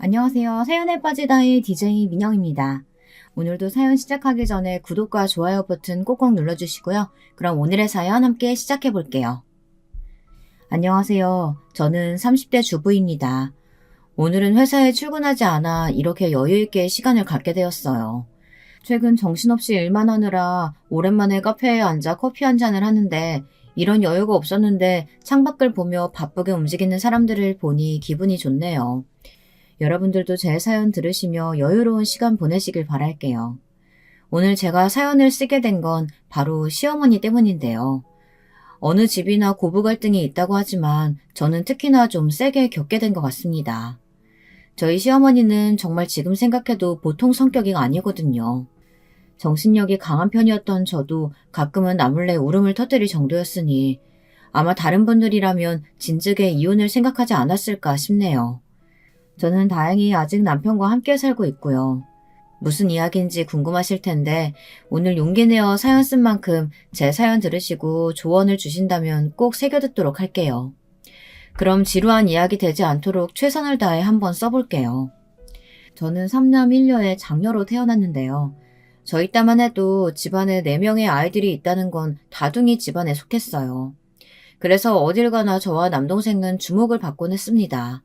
안녕하세요. 사연에 빠지다의 DJ 민영입니다. 오늘도 사연 시작하기 전에 구독과 좋아요 버튼 꼭꼭 눌러주시고요. 그럼 오늘의 사연 함께 시작해 볼게요. 안녕하세요. 저는 30대 주부입니다. 오늘은 회사에 출근하지 않아 이렇게 여유있게 시간을 갖게 되었어요. 최근 정신없이 일만 하느라 오랜만에 카페에 앉아 커피 한 잔을 하는데 이런 여유가 없었는데 창밖을 보며 바쁘게 움직이는 사람들을 보니 기분이 좋네요. 여러분들도 제 사연 들으시며 여유로운 시간 보내시길 바랄게요. 오늘 제가 사연을 쓰게 된 건 바로 시어머니 때문인데요. 어느 집이나 고부 갈등이 있다고 하지만 저는 특히나 좀 세게 겪게 된 것 같습니다. 저희 시어머니는 정말 지금 생각해도 보통 성격이 아니거든요. 정신력이 강한 편이었던 저도 가끔은 나몰래 울음을 터뜨릴 정도였으니 아마 다른 분들이라면 진즉에 이혼을 생각하지 않았을까 싶네요. 저는 다행히 아직 남편과 함께 살고 있고요. 무슨 이야기인지 궁금하실 텐데 오늘 용기 내어 사연 쓴 만큼 제 사연 들으시고 조언을 주신다면 꼭 새겨듣도록 할게요. 그럼 지루한 이야기 되지 않도록 최선을 다해 한번 써볼게요. 저는 3남 1녀의 장녀로 태어났는데요. 저희 딸만 해도 집안에 4명의 아이들이 있다는 건 다둥이 집안에 속했어요. 그래서 어딜 가나 저와 남동생은 주목을 받곤 했습니다.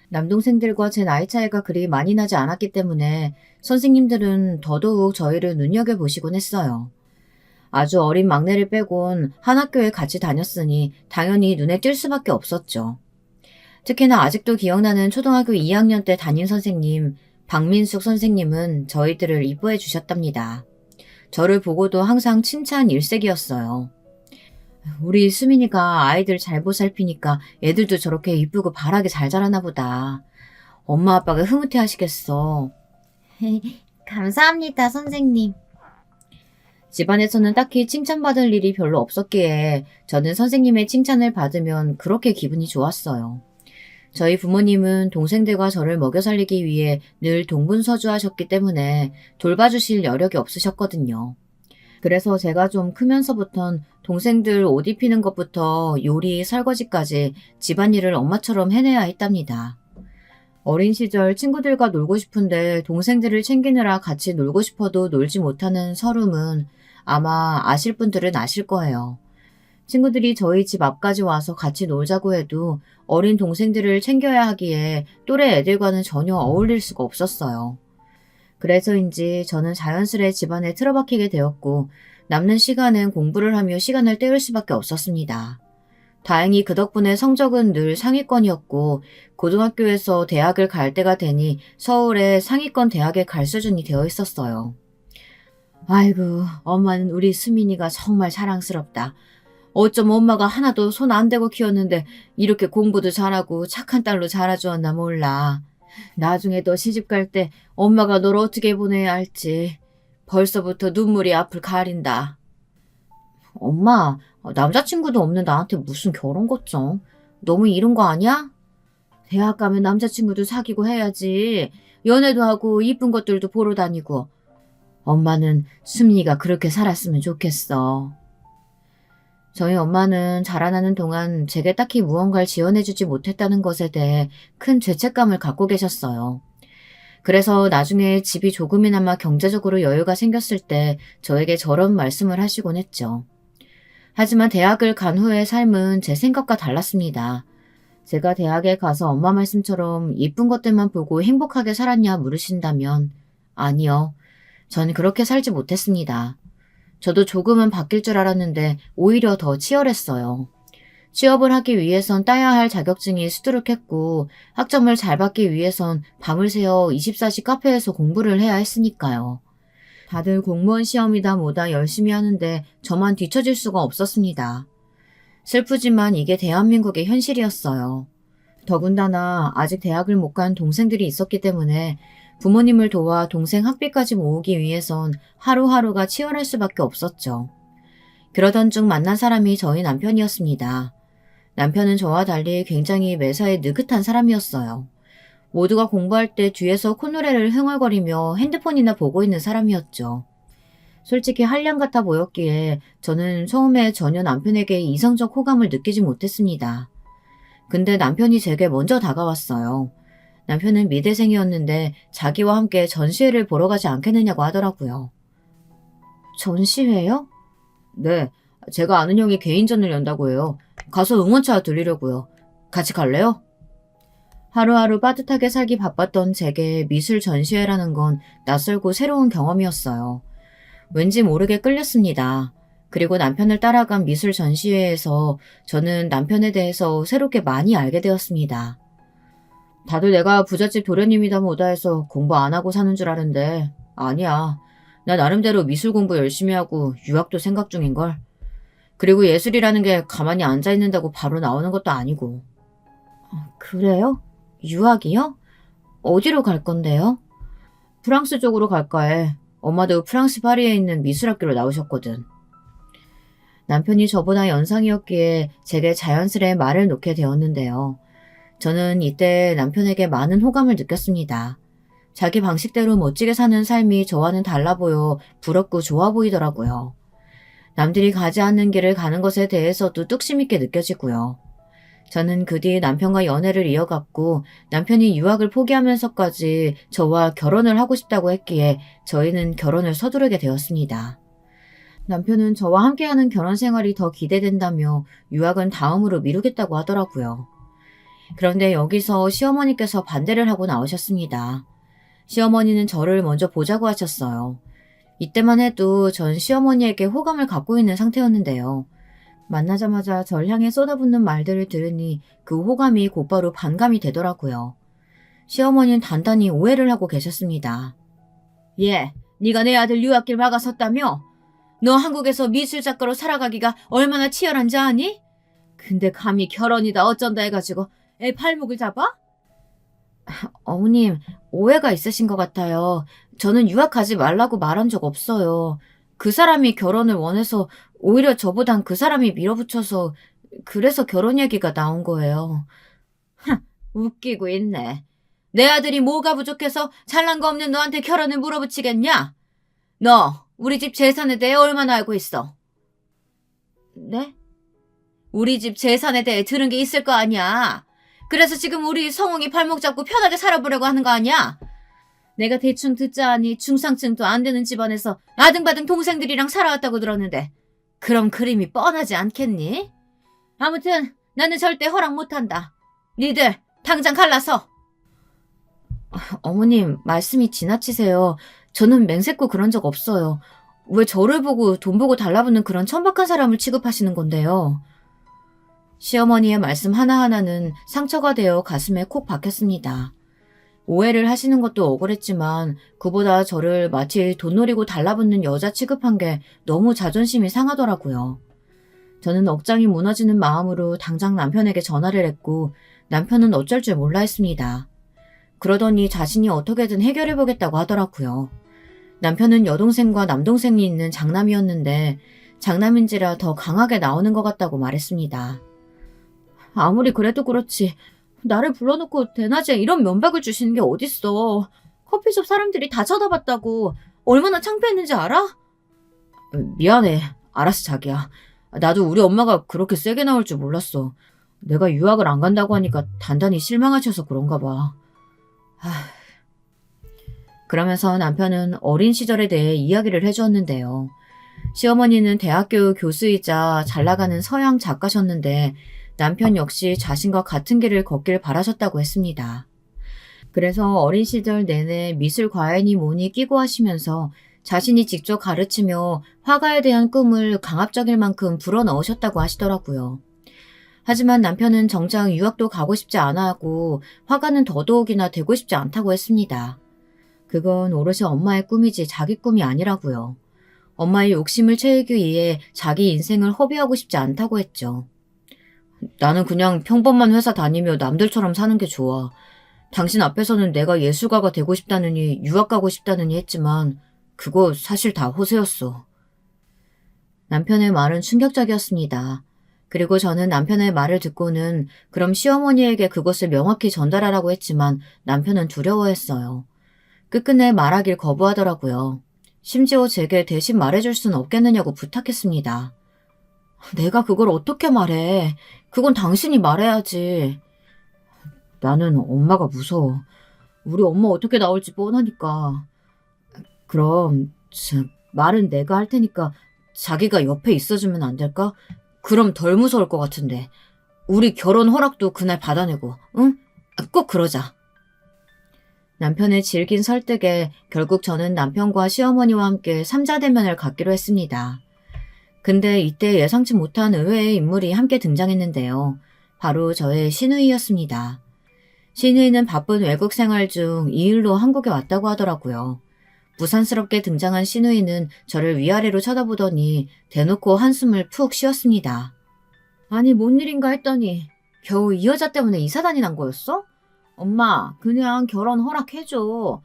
남동생들과 제 나이 차이가 그리 많이 나지 않았기 때문에 선생님들은 더더욱 저희를 눈여겨보시곤 했어요. 아주 어린 막내를 빼곤 한 학교에 같이 다녔으니 당연히 눈에 띌 수밖에 없었죠. 특히나 아직도 기억나는 초등학교 2학년 때 담임 선생님, 박민숙 선생님은 저희들을 이뻐해 주셨답니다. 저를 보고도 항상 칭찬 일색이었어요. 우리 수민이가 아이들 잘 보살피니까 애들도 저렇게 이쁘고 바라게 잘 자라나 보다. 엄마 아빠가 흐뭇해 하시겠어. 감사합니다, 선생님. 집안에서는 딱히 칭찬받을 일이 별로 없었기에 저는 선생님의 칭찬을 받으면 그렇게 기분이 좋았어요. 저희 부모님은 동생들과 저를 먹여 살리기 위해 늘 동분서주하셨기 때문에 돌봐주실 여력이 없으셨거든요. 그래서 제가 좀 크면서부턴 동생들 옷 입히는 것부터 요리, 설거지까지 집안일을 엄마처럼 해내야 했답니다. 어린 시절 친구들과 놀고 싶은데 동생들을 챙기느라 같이 놀고 싶어도 놀지 못하는 서름은 아마 아실 분들은 아실 거예요. 친구들이 저희 집 앞까지 와서 같이 놀자고 해도 어린 동생들을 챙겨야 하기에 또래 애들과는 전혀 어울릴 수가 없었어요. 그래서인지 저는 자연스레 집안에 틀어박히게 되었고 남는 시간은 공부를 하며 시간을 때울 수밖에 없었습니다. 다행히 그 덕분에 성적은 늘 상위권이었고 고등학교에서 대학을 갈 때가 되니 서울의 상위권 대학에 갈 수준이 되어 있었어요. 아이고, 엄마는 우리 수민이가 정말 자랑스럽다. 어쩜 엄마가 하나도 손 안 대고 키웠는데 이렇게 공부도 잘하고 착한 딸로 자라주었나 몰라. 나중에 너 시집갈 때 엄마가 널 어떻게 보내야 할지 벌써부터 눈물이 앞을 가린다. 엄마, 남자친구도 없는 나한테 무슨 결혼 걱정? 너무 이른 거 아니야? 대학 가면 남자친구도 사귀고 해야지. 연애도 하고 이쁜 것들도 보러 다니고. 엄마는 수민이가 그렇게 살았으면 좋겠어. 저희 엄마는 자라나는 동안 제게 딱히 무언가를 지원해주지 못했다는 것에 대해 큰 죄책감을 갖고 계셨어요. 그래서 나중에 집이 조금이나마 경제적으로 여유가 생겼을 때 저에게 저런 말씀을 하시곤 했죠. 하지만 대학을 간 후의 삶은 제 생각과 달랐습니다. 제가 대학에 가서 엄마 말씀처럼 이쁜 것들만 보고 행복하게 살았냐 물으신다면 아니요. 전 그렇게 살지 못했습니다. 저도 조금은 바뀔 줄 알았는데 오히려 더 치열했어요. 취업을 하기 위해선 따야 할 자격증이 수두룩했고 학점을 잘 받기 위해선 밤을 새워 24시 카페에서 공부를 해야 했으니까요. 다들 공무원 시험이다 뭐다 열심히 하는데 저만 뒤처질 수가 없었습니다. 슬프지만 이게 대한민국의 현실이었어요. 더군다나 아직 대학을 못 간 동생들이 있었기 때문에 부모님을 도와 동생 학비까지 모으기 위해선 하루하루가 치열할 수밖에 없었죠. 그러던 중 만난 사람이 저희 남편이었습니다. 남편은 저와 달리 굉장히 매사에 느긋한 사람이었어요. 모두가 공부할 때 뒤에서 콧노래를 흥얼거리며 핸드폰이나 보고 있는 사람이었죠. 솔직히 한량 같아 보였기에 저는 처음에 전혀 남편에게 이성적 호감을 느끼지 못했습니다. 근데 남편이 제게 먼저 다가왔어요. 남편은 미대생이었는데 자기와 함께 전시회를 보러 가지 않겠느냐고 하더라고요. 전시회요? 네, 제가 아는 형이 개인전을 연다고 해요. 가서 응원차 들리려고요. 같이 갈래요? 하루하루 빠듯하게 살기 바빴던 제게 미술 전시회라는 건 낯설고 새로운 경험이었어요. 왠지 모르게 끌렸습니다. 그리고 남편을 따라간 미술 전시회에서 저는 남편에 대해서 새롭게 많이 알게 되었습니다. 다들 내가 부잣집 도련님이다 뭐다 해서 공부 안 하고 사는 줄 아는데 아니야. 나 나름대로 미술 공부 열심히 하고 유학도 생각 중인걸. 그리고 예술이라는 게 가만히 앉아있는다고 바로 나오는 것도 아니고. 그래요? 유학이요? 어디로 갈 건데요? 프랑스 쪽으로 갈까 해. 엄마도 프랑스 파리에 있는 미술학교로 나오셨거든. 남편이 저보다 연상이었기에 제게 자연스레 말을 놓게 되었는데요. 저는 이때 남편에게 많은 호감을 느꼈습니다. 자기 방식대로 멋지게 사는 삶이 저와는 달라 보여 부럽고 좋아 보이더라고요. 남들이 가지 않는 길을 가는 것에 대해서도 뚝심 있게 느껴지고요. 저는 그 뒤 남편과 연애를 이어갔고 남편이 유학을 포기하면서까지 저와 결혼을 하고 싶다고 했기에 저희는 결혼을 서두르게 되었습니다. 남편은 저와 함께하는 결혼 생활이 더 기대된다며 유학은 다음으로 미루겠다고 하더라고요. 그런데 여기서 시어머니께서 반대를 하고 나오셨습니다. 시어머니는 저를 먼저 보자고 하셨어요. 이때만 해도 전 시어머니에게 호감을 갖고 있는 상태였는데요. 만나자마자 절 향해 쏟아붓는 말들을 들으니 그 호감이 곧바로 반감이 되더라고요. 시어머니는 단단히 오해를 하고 계셨습니다. 예, 네가 내 아들 유학길 막아섰다며? 너 한국에서 미술작가로 살아가기가 얼마나 치열한지 아니? 근데 감히 결혼이다 어쩐다 해가지고 애 팔목을 잡아? 어머님, 오해가 있으신 것 같아요. 저는 유학 가지 말라고 말한 적 없어요. 그 사람이 결혼을 원해서 오히려 저보단 그 사람이 밀어붙여서 그래서 결혼 얘기가 나온 거예요. 웃기고 있네. 내 아들이 뭐가 부족해서 잘난 거 없는 너한테 결혼을 물어붙이겠냐? 너 우리 집 재산에 대해 얼마나 알고 있어? 네? 우리 집 재산에 대해 들은 게 있을 거 아니야. 그래서 지금 우리 성웅이 발목 잡고 편하게 살아보려고 하는 거 아니야? 내가 대충 듣자 하니 중상층도 안 되는 집안에서 아등바등 동생들이랑 살아왔다고 들었는데 그럼 그림이 뻔하지 않겠니? 아무튼 나는 절대 허락 못한다. 니들 당장 갈라서. 어머님, 말씀이 지나치세요. 저는 맹세코 그런 적 없어요. 왜 저를 보고 돈 보고 달라붙는 그런 천박한 사람을 취급하시는 건데요? 시어머니의 말씀 하나하나는 상처가 되어 가슴에 콕 박혔습니다. 오해를 하시는 것도 억울했지만 그보다 저를 마치 돈 노리고 달라붙는 여자 취급한 게 너무 자존심이 상하더라고요. 저는 억장이 무너지는 마음으로 당장 남편에게 전화를 했고 남편은 어쩔 줄 몰라 했습니다. 그러더니 자신이 어떻게든 해결해보겠다고 하더라고요. 남편은 여동생과 남동생이 있는 장남이었는데 장남인지라 더 강하게 나오는 것 같다고 말했습니다. 아무리 그래도 그렇지 나를 불러놓고 대낮에 이런 면박을 주시는 게 어딨어. 커피숍 사람들이 다 쳐다봤다고 얼마나 창피했는지 알아? 미안해. 알았어 자기야. 나도 우리 엄마가 그렇게 세게 나올 줄 몰랐어. 내가 유학을 안 간다고 하니까 단단히 실망하셔서 그런가 봐. 그러면서 남편은 어린 시절에 대해 이야기를 해주었는데요. 시어머니는 대학교 교수이자 잘나가는 서양 작가셨는데 남편 역시 자신과 같은 길을 걷길 바라셨다고 했습니다. 그래서 어린 시절 내내 미술 과외니 뭐니 끼고 하시면서 자신이 직접 가르치며 화가에 대한 꿈을 강압적일 만큼 불어넣으셨다고 하시더라고요. 하지만 남편은 정작 유학도 가고 싶지 않아 하고 화가는 더더욱이나 되고 싶지 않다고 했습니다. 그건 오롯이 엄마의 꿈이지 자기 꿈이 아니라고요. 엄마의 욕심을 채우기 위해 자기 인생을 허비하고 싶지 않다고 했죠. 나는 그냥 평범한 회사 다니며 남들처럼 사는 게 좋아. 당신 앞에서는 내가 예술가가 되고 싶다느니 유학 가고 싶다느니 했지만 그거 사실 다 호세였어. 남편의 말은 충격적이었습니다. 그리고 저는 남편의 말을 듣고는 그럼 시어머니에게 그것을 명확히 전달하라고 했지만 남편은 두려워했어요. 끝끝내 말하길 거부하더라고요. 심지어 제게 대신 말해줄 수는 없겠느냐고 부탁했습니다. 내가 그걸 어떻게 말해. 그건 당신이 말해야지. 나는 엄마가 무서워. 우리 엄마 어떻게 나올지 뻔하니까. 그럼 말은 내가 할 테니까 자기가 옆에 있어주면 안 될까? 그럼 덜 무서울 것 같은데. 우리 결혼 허락도 그날 받아내고, 응? 꼭 그러자. 남편의 질긴 설득에 결국 저는 남편과 시어머니와 함께 삼자대면을 갖기로 했습니다. 근데 이때 예상치 못한 의외의 인물이 함께 등장했는데요. 바로 저의 시누이였습니다. 시누이는 바쁜 외국 생활 중 이 일로 한국에 왔다고 하더라고요. 부산스럽게 등장한 시누이는 저를 위아래로 쳐다보더니 대놓고 한숨을 푹 쉬었습니다. 아니, 뭔 일인가 했더니 겨우 이 여자 때문에 이사단이 난 거였어? 엄마, 그냥 결혼 허락해줘.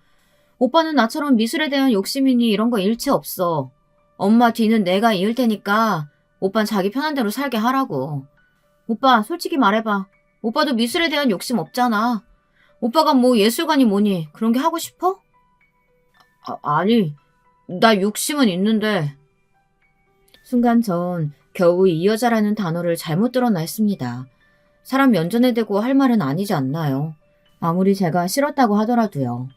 오빠는 나처럼 미술에 대한 욕심이니 이런 거 일체 없어. 엄마 뒤는 내가 이을 테니까 오빤 자기 편한 대로 살게 하라고. 오빠, 솔직히 말해봐. 오빠도 미술에 대한 욕심 없잖아. 오빠가 뭐 예술가니 뭐니 그런 게 하고 싶어? 아니, 나 욕심은 있는데. 순간 전 겨우 이 여자라는 단어를 잘못 들었나 했습니다. 사람 면전에 대고 할 말은 아니지 않나요? 아무리 제가 싫었다고 하더라도요.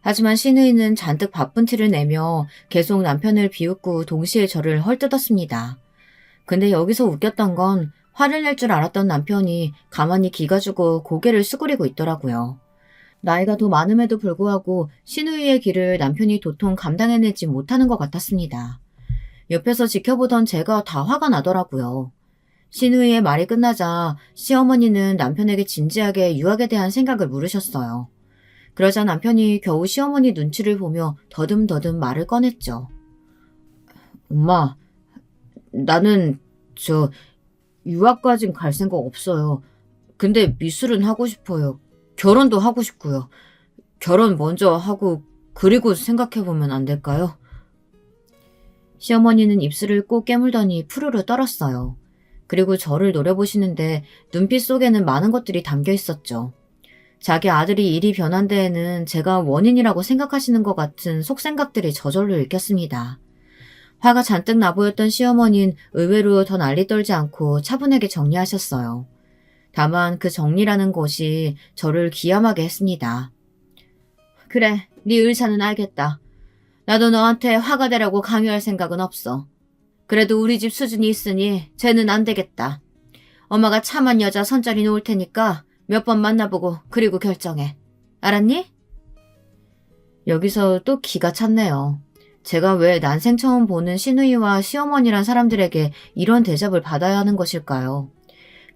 하지만 시누이는 잔뜩 바쁜 티를 내며 계속 남편을 비웃고 동시에 저를 헐뜯었습니다. 근데 여기서 웃겼던 건 화를 낼 줄 알았던 남편이 가만히 기가 주고 고개를 수그리고 있더라고요. 나이가 더 많음에도 불구하고 시누이의 길을 남편이 도통 감당해내지 못하는 것 같았습니다. 옆에서 지켜보던 제가 다 화가 나더라고요. 시누이의 말이 끝나자 시어머니는 남편에게 진지하게 유학에 대한 생각을 물으셨어요. 그러자 남편이 겨우 시어머니 눈치를 보며 더듬더듬 말을 꺼냈죠. 엄마, 나는 유학까진 갈 생각 없어요. 근데 미술은 하고 싶어요. 결혼도 하고 싶고요. 결혼 먼저 하고 그리고 생각해보면 안 될까요? 시어머니는 입술을 꼭 깨물더니 푸르르 떨었어요. 그리고 저를 노려보시는데 눈빛 속에는 많은 것들이 담겨 있었죠. 자기 아들이 일이 변한 데에는 제가 원인이라고 생각하시는 것 같은 속생각들이 저절로 읽혔습니다. 화가 잔뜩 나보였던 시어머니는 의외로 더 난리 떨지 않고 차분하게 정리하셨어요. 다만 그 정리라는 것이 저를 기함하게 했습니다. 그래, 네 의사는 알겠다. 나도 너한테 화가 되라고 강요할 생각은 없어. 그래도 우리 집 수준이 있으니 쟤는 안 되겠다. 엄마가 참한 여자 선자리 놓을 테니까 몇 번 만나보고 그리고 결정해. 알았니? 여기서 또 기가 찼네요. 제가 왜 난생 처음 보는 시누이와 시어머니란 사람들에게 이런 대접을 받아야 하는 것일까요?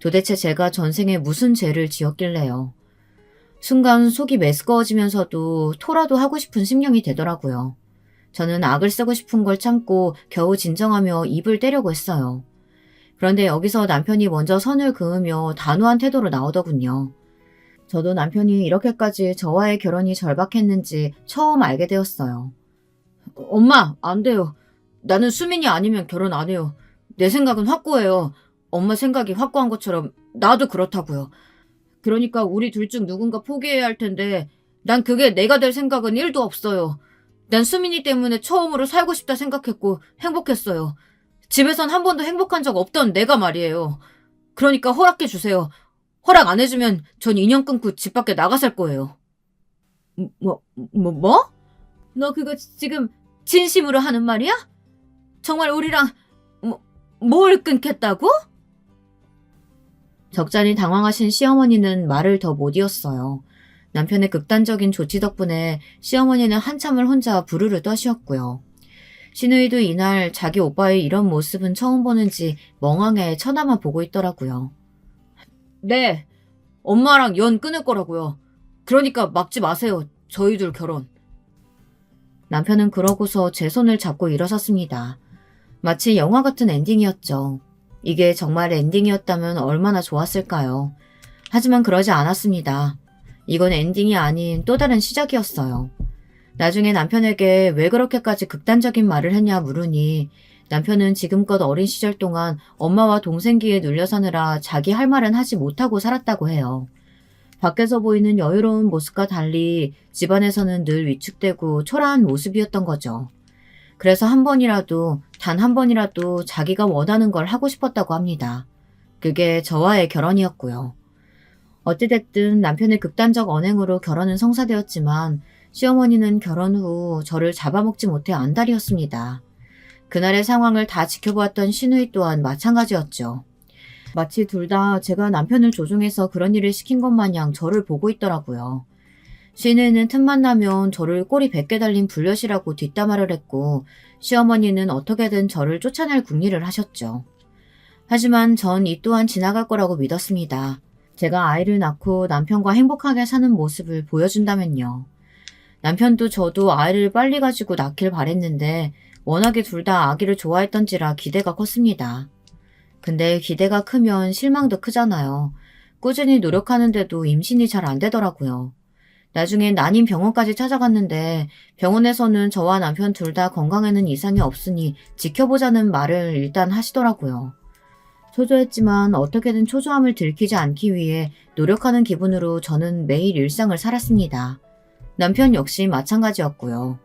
도대체 제가 전생에 무슨 죄를 지었길래요. 순간 속이 메스꺼워지면서도 토라도 하고 싶은 심령이 되더라고요. 저는 악을 쓰고 싶은 걸 참고 겨우 진정하며 입을 떼려고 했어요. 그런데 여기서 남편이 먼저 선을 그으며 단호한 태도로 나오더군요. 저도 남편이 이렇게까지 저와의 결혼이 절박했는지 처음 알게 되었어요. 엄마, 안 돼요. 나는 수민이 아니면 결혼 안 해요. 내 생각은 확고해요. 엄마 생각이 확고한 것처럼 나도 그렇다고요. 그러니까 우리 둘 중 누군가 포기해야 할 텐데 난 그게 내가 될 생각은 1도 없어요. 난 수민이 때문에 처음으로 살고 싶다 생각했고 행복했어요. 집에선 한 번도 행복한 적 없던 내가 말이에요. 그러니까 허락해 주세요. 허락 안 해주면 전 인연 끊고 집 밖에 나가 살 거예요. 뭐? 너 그거 지금 진심으로 하는 말이야? 정말 우리랑 뭘 끊겠다고? 적잖이 당황하신 시어머니는 말을 더 못 이었어요. 남편의 극단적인 조치 덕분에 시어머니는 한참을 혼자 부르르 떠시었고요. 시누이도 이날 자기 오빠의 이런 모습은 처음 보는지 멍하게 쳐다만 보고 있더라고요. 네, 엄마랑 연 끊을 거라고요. 그러니까 막지 마세요. 저희 둘 결혼. 남편은 그러고서 제 손을 잡고 일어섰습니다. 마치 영화 같은 엔딩이었죠. 이게 정말 엔딩이었다면 얼마나 좋았을까요? 하지만 그러지 않았습니다. 이건 엔딩이 아닌 또 다른 시작이었어요. 나중에 남편에게 왜 그렇게까지 극단적인 말을 했냐 물으니 남편은 지금껏 어린 시절 동안 엄마와 동생기에 눌려 사느라 자기 할 말은 하지 못하고 살았다고 해요. 밖에서 보이는 여유로운 모습과 달리 집안에서는 늘 위축되고 초라한 모습이었던 거죠. 그래서 한 번이라도, 단 한 번이라도 자기가 원하는 걸 하고 싶었다고 합니다. 그게 저와의 결혼이었고요. 어찌됐든 남편의 극단적 언행으로 결혼은 성사되었지만 시어머니는 결혼 후 저를 잡아먹지 못해 안달이었습니다. 그날의 상황을 다 지켜보았던 시누이 또한 마찬가지였죠. 마치 둘 다 제가 남편을 조종해서 그런 일을 시킨 것 마냥 저를 보고 있더라고요. 시누이는 틈만 나면 저를 꼬리 100개 달린 불엿이라고 뒷담화를 했고 시어머니는 어떻게든 저를 쫓아낼 궁리를 하셨죠. 하지만 전 이 또한 지나갈 거라고 믿었습니다. 제가 아이를 낳고 남편과 행복하게 사는 모습을 보여준다면요. 남편도 저도 아이를 빨리 가지고 낳길 바랬는데 워낙에 둘 다 아기를 좋아했던지라 기대가 컸습니다. 근데 기대가 크면 실망도 크잖아요. 꾸준히 노력하는데도 임신이 잘 안 되더라고요. 나중에 난임 병원까지 찾아갔는데 병원에서는 저와 남편 둘 다 건강에는 이상이 없으니 지켜보자는 말을 일단 하시더라고요. 초조했지만 어떻게든 초조함을 들키지 않기 위해 노력하는 기분으로 저는 매일 일상을 살았습니다. 남편 역시 마찬가지였고요.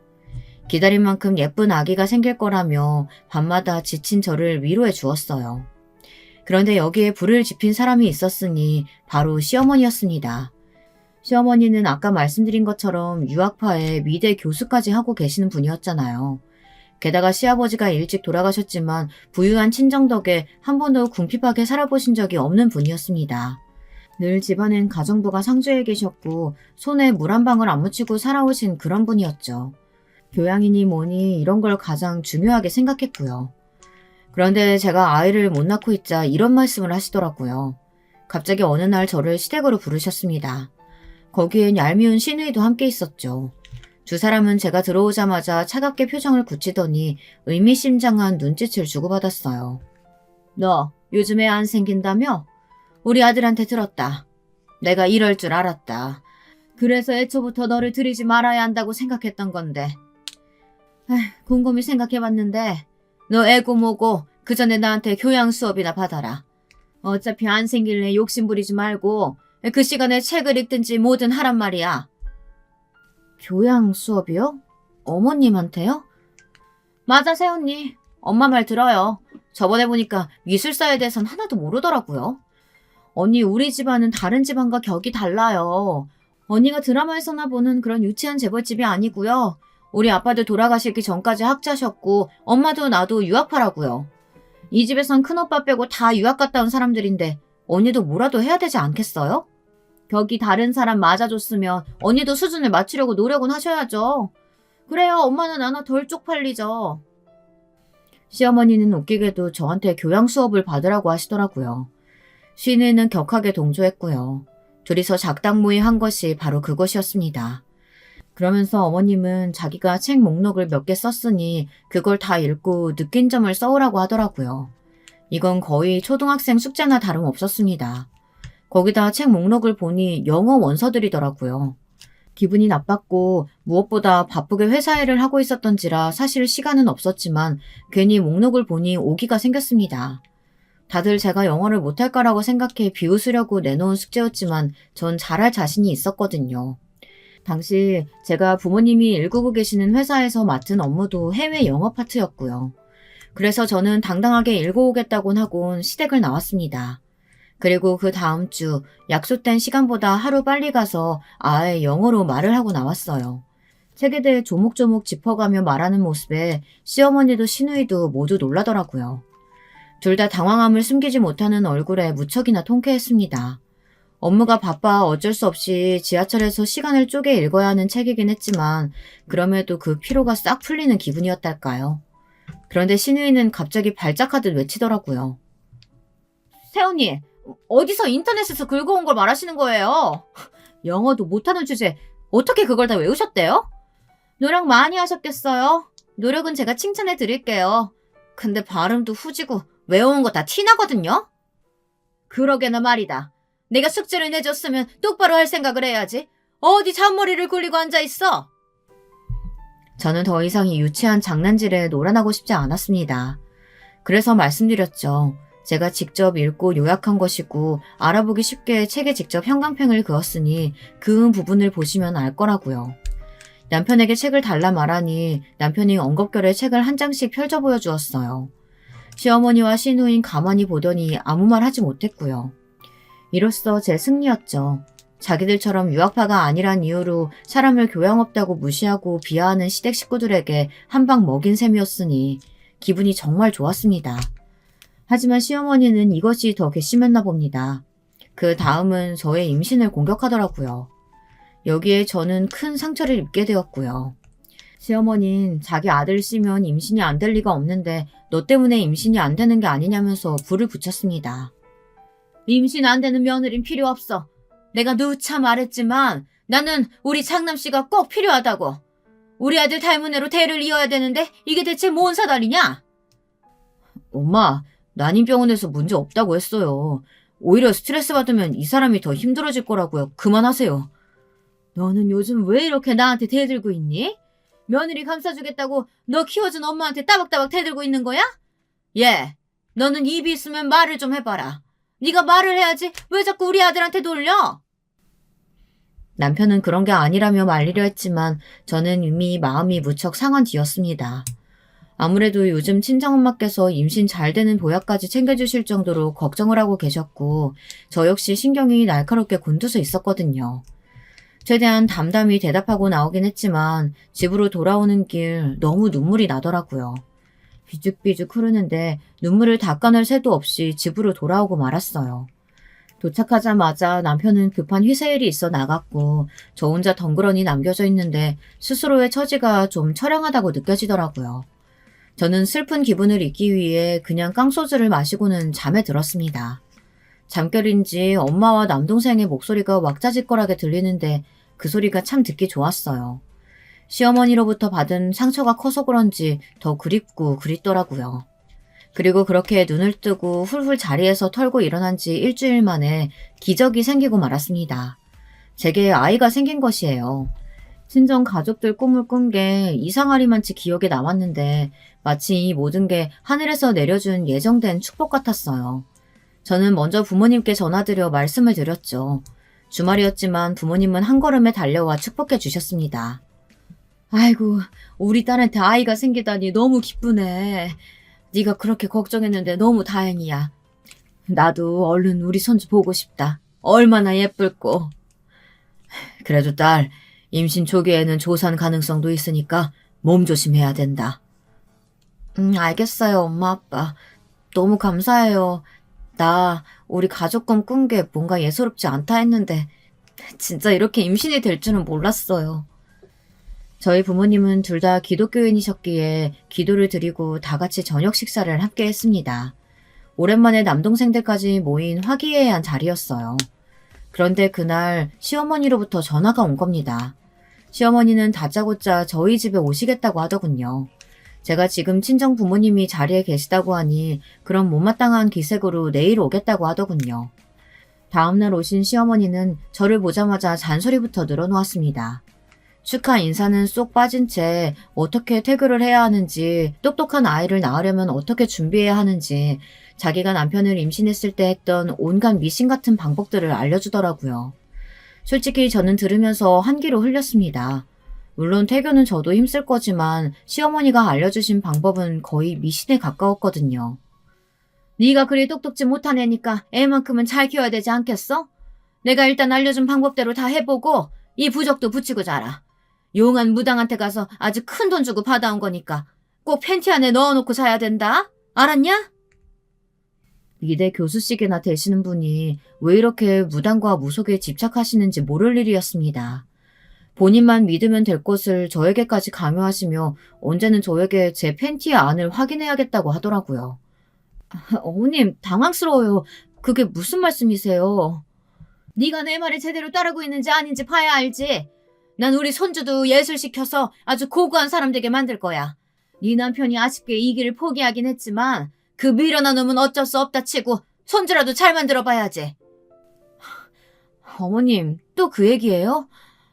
기다린 만큼 예쁜 아기가 생길 거라며 밤마다 지친 저를 위로해 주었어요. 그런데 여기에 불을 지핀 사람이 있었으니 바로 시어머니였습니다. 시어머니는 아까 말씀드린 것처럼 유학파에 미대 교수까지 하고 계시는 분이었잖아요. 게다가 시아버지가 일찍 돌아가셨지만 부유한 친정 덕에 한 번도 궁핍하게 살아보신 적이 없는 분이었습니다. 늘 집안엔 가정부가 상주해 계셨고 손에 물 한 방울 안 묻히고 살아오신 그런 분이었죠. 교양이니 뭐니 이런 걸 가장 중요하게 생각했고요. 그런데 제가 아이를 못 낳고 있자 이런 말씀을 하시더라고요. 갑자기 어느 날 저를 시댁으로 부르셨습니다. 거기엔 얄미운 시누이도 함께 있었죠. 두 사람은 제가 들어오자마자 차갑게 표정을 굳히더니 의미심장한 눈짓을 주고받았어요. 너 요즘 애 안 생긴다며? 우리 아들한테 들었다. 내가 이럴 줄 알았다. 그래서 애초부터 너를 들이지 말아야 한다고 생각했던 건데. 곰곰이 생각해봤는데 너 애고 뭐고 그 전에 나한테 교양 수업이나 받아라. 어차피 안 생길래 욕심 부리지 말고 그 시간에 책을 읽든지 뭐든 하란 말이야. 교양 수업이요? 어머님한테요? 맞아, 새언니. 엄마 말 들어요. 저번에 보니까 미술사에 대해선 하나도 모르더라고요. 언니, 우리 집안은 다른 집안과 격이 달라요. 언니가 드라마에서나 보는 그런 유치한 재벌집이 아니고요. 우리 아빠도 돌아가시기 전까지 학자셨고 엄마도 나도 유학파라고요. 이 집에선 큰오빠 빼고 다 유학 갔다 온 사람들인데 언니도 뭐라도 해야 되지 않겠어요? 격이 다른 사람 맞아줬으면 언니도 수준을 맞추려고 노력은 하셔야죠. 그래야 엄마는 하나 덜 쪽팔리죠. 시어머니는 웃기게도 저한테 교양 수업을 받으라고 하시더라고요. 시누이는 격하게 동조했고요. 둘이서 작당 모의 한 것이 바로 그것이었습니다. 그러면서 어머님은 자기가 책 목록을 몇 개 썼으니 그걸 다 읽고 느낀 점을 써오라고 하더라고요. 이건 거의 초등학생 숙제나 다름없었습니다. 거기다 책 목록을 보니 영어 원서들이더라고요. 기분이 나빴고 무엇보다 바쁘게 회사 일을 하고 있었던지라 사실 시간은 없었지만 괜히 목록을 보니 오기가 생겼습니다. 다들 제가 영어를 못할 거라고 생각해 비웃으려고 내놓은 숙제였지만 전 잘할 자신이 있었거든요. 당시 제가 부모님이 일구고 계시는 회사에서 맡은 업무도 해외 영어 파트였고요. 그래서 저는 당당하게 읽어오겠다곤 하곤 시댁을 나왔습니다. 그리고 그 다음 주 약속된 시간보다 하루 빨리 가서 아예 영어로 말을 하고 나왔어요. 책에 대해 조목조목 짚어가며 말하는 모습에 시어머니도 시누이도 모두 놀라더라고요. 둘 다 당황함을 숨기지 못하는 얼굴에 무척이나 통쾌했습니다. 업무가 바빠 어쩔 수 없이 지하철에서 시간을 쪼개 읽어야 하는 책이긴 했지만 그럼에도 그 피로가 싹 풀리는 기분이었달까요. 그런데 시누이는 갑자기 발작하듯 외치더라고요. 새언니, 어디서 인터넷에서 긁어온 걸 말하시는 거예요? 영어도 못하는 주제 어떻게 그걸 다 외우셨대요? 노력 많이 하셨겠어요? 노력은 제가 칭찬해 드릴게요. 근데 발음도 후지고 외워온 거 다 티나거든요? 그러게나 말이다. 내가 숙제를 내줬으면 똑바로 할 생각을 해야지. 어디 잔머리를 굴리고 앉아있어? 저는 더 이상 이 유치한 장난질에 놀아나고 싶지 않았습니다. 그래서 말씀드렸죠. 제가 직접 읽고 요약한 것이고 알아보기 쉽게 책에 직접 형광펜을 그었으니 그 부분을 보시면 알 거라고요. 남편에게 책을 달라 말하니 남편이 엉겁결에 책을 한 장씩 펼쳐 보여주었어요. 시어머니와 시누인 가만히 보더니 아무 말 하지 못했고요. 이로써 제 승리였죠. 자기들처럼 유학파가 아니란 이유로 사람을 교양 없다고 무시하고 비하하는 시댁 식구들에게 한 방 먹인 셈이었으니 기분이 정말 좋았습니다. 하지만 시어머니는 이것이 더 괘씸했나 봅니다. 그 다음은 저의 임신을 공격하더라고요. 여기에 저는 큰 상처를 입게 되었고요. 시어머니는 자기 아들 씨면 임신이 안 될 리가 없는데 너 때문에 임신이 안 되는 게 아니냐면서 불을 붙였습니다. 임신 안 되는 며느린 필요 없어. 내가 누차 말했지만 나는 우리 장남 씨가 꼭 필요하다고. 우리 아들 닮은 애로 대를 이어야 되는데 이게 대체 뭔 사달이냐? 엄마, 난임병원에서 문제 없다고 했어요. 오히려 스트레스 받으면 이 사람이 더 힘들어질 거라고요. 그만하세요. 너는 요즘 왜 이렇게 나한테 대들고 있니? 며느리 감싸주겠다고 너 키워준 엄마한테 따박따박 대들고 있는 거야? 예, 너는 입이 있으면 말을 좀 해봐라. 네가 말을 해야지 왜 자꾸 우리 아들한테 돌려? 남편은 그런 게 아니라며 말리려 했지만 저는 이미 마음이 무척 상한 뒤였습니다. 아무래도 요즘 친정엄마께서 임신 잘 되는 보약까지 챙겨주실 정도로 걱정을 하고 계셨고 저 역시 신경이 날카롭게 곤두서 있었거든요. 최대한 담담히 대답하고 나오긴 했지만 집으로 돌아오는 길 너무 눈물이 나더라고요. 비죽비죽 흐르는데 눈물을 닦아낼 새도 없이 집으로 돌아오고 말았어요. 도착하자마자 남편은 급한 회사일이 있어 나갔고 저 혼자 덩그러니 남겨져 있는데 스스로의 처지가 좀 처량하다고 느껴지더라고요. 저는 슬픈 기분을 잊기 위해 그냥 깡소주를 마시고는 잠에 들었습니다. 잠결인지 엄마와 남동생의 목소리가 왁자지껄하게 들리는데 그 소리가 참 듣기 좋았어요. 시어머니로부터 받은 상처가 커서 그런지 더 그립고 그립더라고요. 그리고 그렇게 눈을 뜨고 훌훌 자리에서 털고 일어난 지 일주일 만에 기적이 생기고 말았습니다. 제게 아이가 생긴 것이에요. 친정 가족들 꿈을 꾼 게 이상하리만치 기억에 남았는데 마치 이 모든 게 하늘에서 내려준 예정된 축복 같았어요. 저는 먼저 부모님께 전화드려 말씀을 드렸죠. 주말이었지만 부모님은 한 걸음에 달려와 축복해 주셨습니다. 아이고, 우리 딸한테 아이가 생기다니 너무 기쁘네. 네가 그렇게 걱정했는데 너무 다행이야. 나도 얼른 우리 손주 보고 싶다. 얼마나 예쁠꼬. 그래도 딸, 임신 초기에는 조산 가능성도 있으니까 몸 조심해야 된다. 알겠어요, 엄마, 아빠. 너무 감사해요. 나 우리 가족 꿈 꾼 게 뭔가 예사롭지 않다 했는데 진짜 이렇게 임신이 될 줄은 몰랐어요. 저희 부모님은 둘 다 기독교인이셨기에 기도를 드리고 다 같이 저녁 식사를 함께 했습니다. 오랜만에 남동생들까지 모인 화기애애한 자리였어요. 그런데 그날 시어머니로부터 전화가 온 겁니다. 시어머니는 다짜고짜 저희 집에 오시겠다고 하더군요. 제가 지금 친정 부모님이 자리에 계시다고 하니 그런 못마땅한 기색으로 내일 오겠다고 하더군요. 다음날 오신 시어머니는 저를 보자마자 잔소리부터 늘어놓았습니다. 축하 인사는 쏙 빠진 채 어떻게 태교를 해야 하는지, 똑똑한 아이를 낳으려면 어떻게 준비해야 하는지, 자기가 남편을 임신했을 때 했던 온갖 미신 같은 방법들을 알려주더라고요. 솔직히 저는 들으면서 한기로 흘렸습니다. 물론 태교는 저도 힘쓸 거지만 시어머니가 알려주신 방법은 거의 미신에 가까웠거든요. 네가 그리 똑똑지 못한 애니까 애만큼은 잘 키워야 되지 않겠어? 내가 일단 알려준 방법대로 다 해보고 이 부적도 붙이고 자라. 용한 무당한테 가서 아주 큰 돈 주고 받아온 거니까 꼭 팬티 안에 넣어놓고 자야 된다. 알았냐? 미대 교수직이나 되시는 분이 왜 이렇게 무당과 무속에 집착하시는지 모를 일이었습니다. 본인만 믿으면 될 것을 저에게까지 강요하시며 언제는 저에게 제 팬티의 안을 확인해야겠다고 하더라고요. 어머님, 당황스러워요. 그게 무슨 말씀이세요? 네가 내 말을 제대로 따르고 있는지 아닌지 봐야 알지. 난 우리 손주도 예술시켜서 아주 고고한 사람 되게 만들 거야. 네 남편이 아쉽게 이 길을 포기하긴 했지만 그 미련한 놈은 어쩔 수 없다 치고 손주라도 잘 만들어 봐야지. 어머님, 또 그 얘기예요?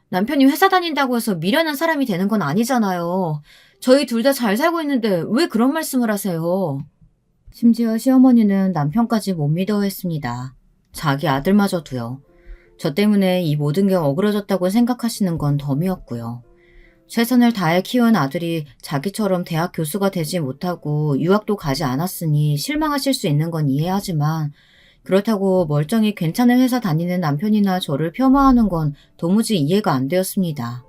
남편이 회사 다닌다고 해서 미련한 사람이 되는 건 아니잖아요. 저희 둘 다 잘 살고 있는데 왜 그런 말씀을 하세요? 심지어 시어머니는 남편까지 못 믿어했습니다. 자기 아들마저도요. 저 때문에 이 모든 게 어그러졌다고 생각하시는 건 덤이었고요. 최선을 다해 키운 아들이 자기처럼 대학 교수가 되지 못하고 유학도 가지 않았으니 실망하실 수 있는 건 이해하지만 그렇다고 멀쩡히 괜찮은 회사 다니는 남편이나 저를 폄하하는 건 도무지 이해가 안 되었습니다.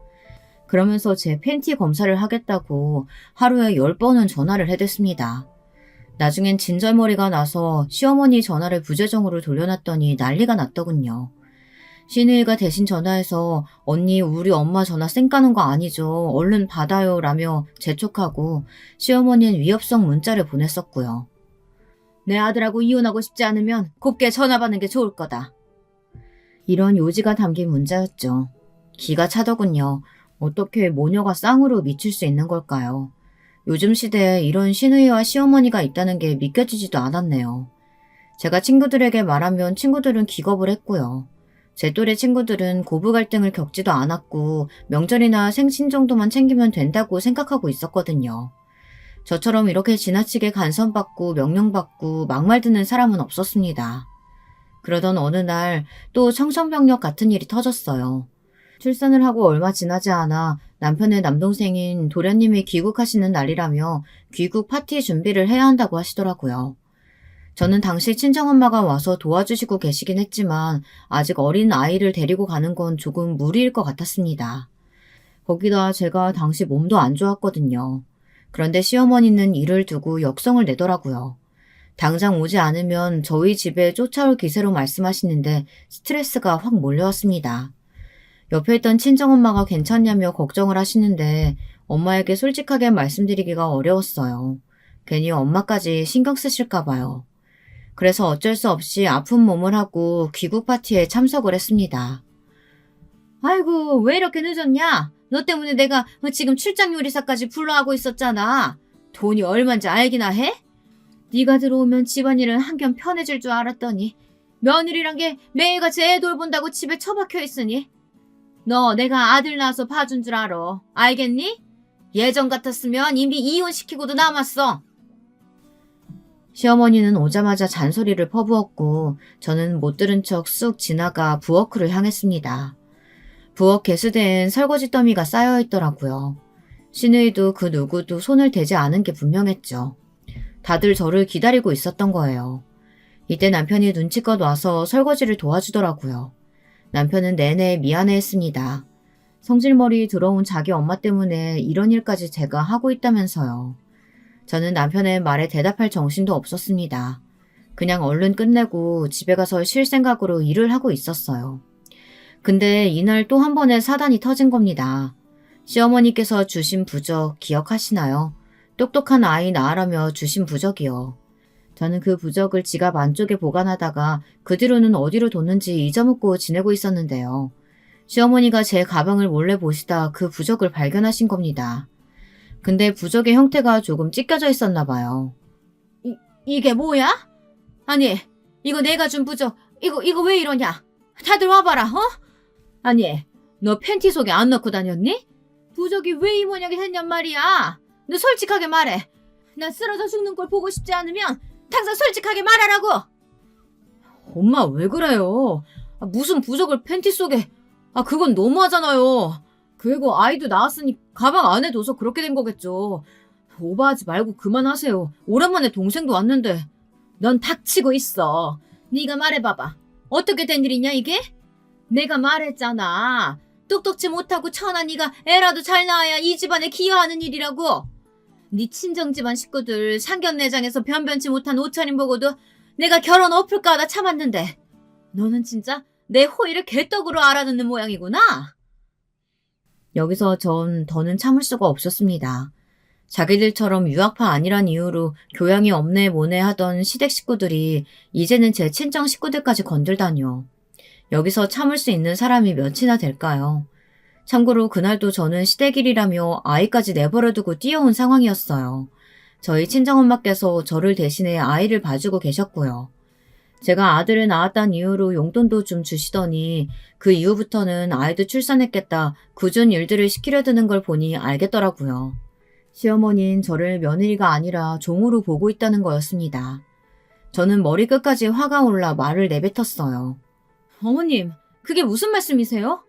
그러면서 제 팬티 검사를 하겠다고 하루에 10번은 전화를 해댔습니다. 나중엔 진절머리가 나서 시어머니 전화를 부재정으로 돌려놨더니 난리가 났더군요. 시누이가 대신 전화해서 언니 우리 엄마 전화 쌩 까는 거 아니죠. 얼른 받아요 라며 재촉하고 시어머니는 위협성 문자를 보냈었고요. 내 아들하고 이혼하고 싶지 않으면 곱게 전화 받는 게 좋을 거다. 이런 요지가 담긴 문자였죠. 기가 차더군요. 어떻게 모녀가 쌍으로 미칠 수 있는 걸까요? 요즘 시대에 이런 시누이와 시어머니가 있다는 게 믿겨지지도 않았네요. 제가 친구들에게 말하면 친구들은 기겁을 했고요. 제 또래 친구들은 고부 갈등을 겪지도 않았고 명절이나 생신 정도만 챙기면 된다고 생각하고 있었거든요. 저처럼 이렇게 지나치게 간섭받고 명령받고 막말 듣는 사람은 없었습니다. 그러던 어느 날 또 청천벽력 같은 일이 터졌어요. 출산을 하고 얼마 지나지 않아 남편의 남동생인 도련님이 귀국하시는 날이라며 귀국 파티 준비를 해야 한다고 하시더라고요. 저는 당시 친정엄마가 와서 도와주시고 계시긴 했지만 아직 어린 아이를 데리고 가는 건 조금 무리일 것 같았습니다. 거기다 제가 당시 몸도 안 좋았거든요. 그런데 시어머니는 일을 두고 역성을 내더라고요. 당장 오지 않으면 저희 집에 쫓아올 기세로 말씀하시는데 스트레스가 확 몰려왔습니다. 옆에 있던 친정엄마가 괜찮냐며 걱정을 하시는데 엄마에게 솔직하게 말씀드리기가 어려웠어요. 괜히 엄마까지 신경 쓰실까 봐요. 그래서 어쩔 수 없이 아픈 몸을 하고 귀국 파티에 참석을 했습니다. 아이고 왜 이렇게 늦었냐? 너 때문에 내가 지금 출장 요리사까지 불러하고 있었잖아. 돈이 얼만지 알기나 해? 네가 들어오면 집안일은 한결 편해질 줄 알았더니 며느리란 게 매일같이 애 돌본다고 집에 처박혀 있으니 너 내가 아들 낳아서 봐준 줄 알아. 알겠니? 예전 같았으면 이미 이혼시키고도 남았어. 시어머니는 오자마자 잔소리를 퍼부었고 저는 못 들은 척 쑥 지나가 부엌으로 향했습니다. 부엌 개수대엔 설거지 더미가 쌓여있더라고요. 시누이도 그 누구도 손을 대지 않은 게 분명했죠. 다들 저를 기다리고 있었던 거예요. 이때 남편이 눈치껏 와서 설거지를 도와주더라고요. 남편은 내내 미안해했습니다. 성질머리 들어온 자기 엄마 때문에 이런 일까지 제가 하고 있다면서요. 저는 남편의 말에 대답할 정신도 없었습니다. 그냥 얼른 끝내고 집에 가서 쉴 생각으로 일을 하고 있었어요. 근데 이날 또 한 번의 사단이 터진 겁니다. 시어머니께서 주신 부적 기억하시나요? 똑똑한 아이 낳으라며 주신 부적이요. 저는 그 부적을 지갑 안쪽에 보관하다가 그 뒤로는 어디로 뒀는지 잊어먹고 지내고 있었는데요. 시어머니가 제 가방을 몰래 보시다 그 부적을 발견하신 겁니다. 근데 부적의 형태가 조금 찢겨져 있었나 봐요. 이게 뭐야? 아니, 이거 내가 준 부적, 이거 왜 이러냐? 다들 와봐라, 어? 아니, 너 팬티 속에 안 넣고 다녔니? 부적이 왜 이 모양이 됐냔 말이야. 너 솔직하게 말해. 나 쓰러져 죽는 걸 보고 싶지 않으면 당장 솔직하게 말하라고. 엄마 왜 그래요? 무슨 부적을 팬티 속에. 그건 너무하잖아요. 그리고 아이도 낳았으니 가방 안에 둬서 그렇게 된 거겠죠. 오버하지 말고 그만하세요. 오랜만에 동생도 왔는데. 넌 닥치고 있어. 네가 말해봐봐. 어떻게 된 일이냐 이게? 내가 말했잖아. 똑똑지 못하고 천한 네가 애라도 잘 낳아야 이 집안에 기여하는 일이라고. 네 친정집안 식구들 상견례장에서 변변치 못한 옷차림 보고도 내가 결혼 엎을까 하다 참았는데 너는 진짜 내 호의를 개떡으로 알아듣는 모양이구나. 여기서 전 더는 참을 수가 없었습니다. 자기들처럼 유학파 아니란 이유로 교양이 없네 뭐네 하던 시댁 식구들이 이제는 제 친정 식구들까지 건들다뇨. 여기서 참을 수 있는 사람이 몇이나 될까요? 참고로 그날도 저는 시댁일이라며 아이까지 내버려두고 뛰어온 상황이었어요. 저희 친정엄마께서 저를 대신해 아이를 봐주고 계셨고요. 제가 아들을 낳았다는 이유로 용돈도 좀 주시더니 그 이후부터는 아이도 출산했겠다 굳은 일들을 시키려 드는 걸 보니 알겠더라고요. 시어머니는 저를 며느리가 아니라 종으로 보고 있다는 거였습니다. 저는 머리끝까지 화가 올라 말을 내뱉었어요. 어머님, 그게 무슨 말씀이세요?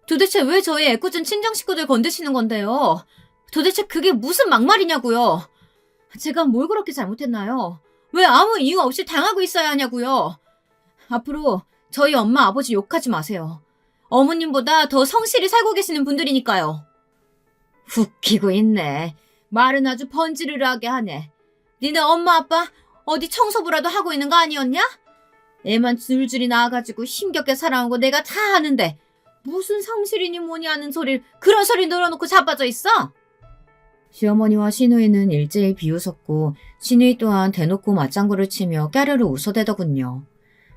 도대체 왜 저희 애꿎은 친정 식구들 건드시는 건데요? 도대체 그게 무슨 막말이냐고요? 제가 뭘 그렇게 잘못했나요? 왜 아무 이유 없이 당하고 있어야 하냐고요? 앞으로 저희 엄마 아버지 욕하지 마세요. 어머님보다 더 성실히 살고 계시는 분들이니까요. 웃기고 있네. 말은 아주 번지르르하게 하네. 니네 엄마 아빠 어디 청소부라도 하고 있는 거 아니었냐? 애만 줄줄이 낳아가지고 힘겹게 살아온 거 내가 다 아는데 무슨 성실이니 뭐니 하는 소리를 그런 소리 늘어놓고 자빠져 있어? 시어머니와 시누이는 일제히 비웃었고 시누이 또한 대놓고 맞장구를 치며 까르르 웃어대더군요.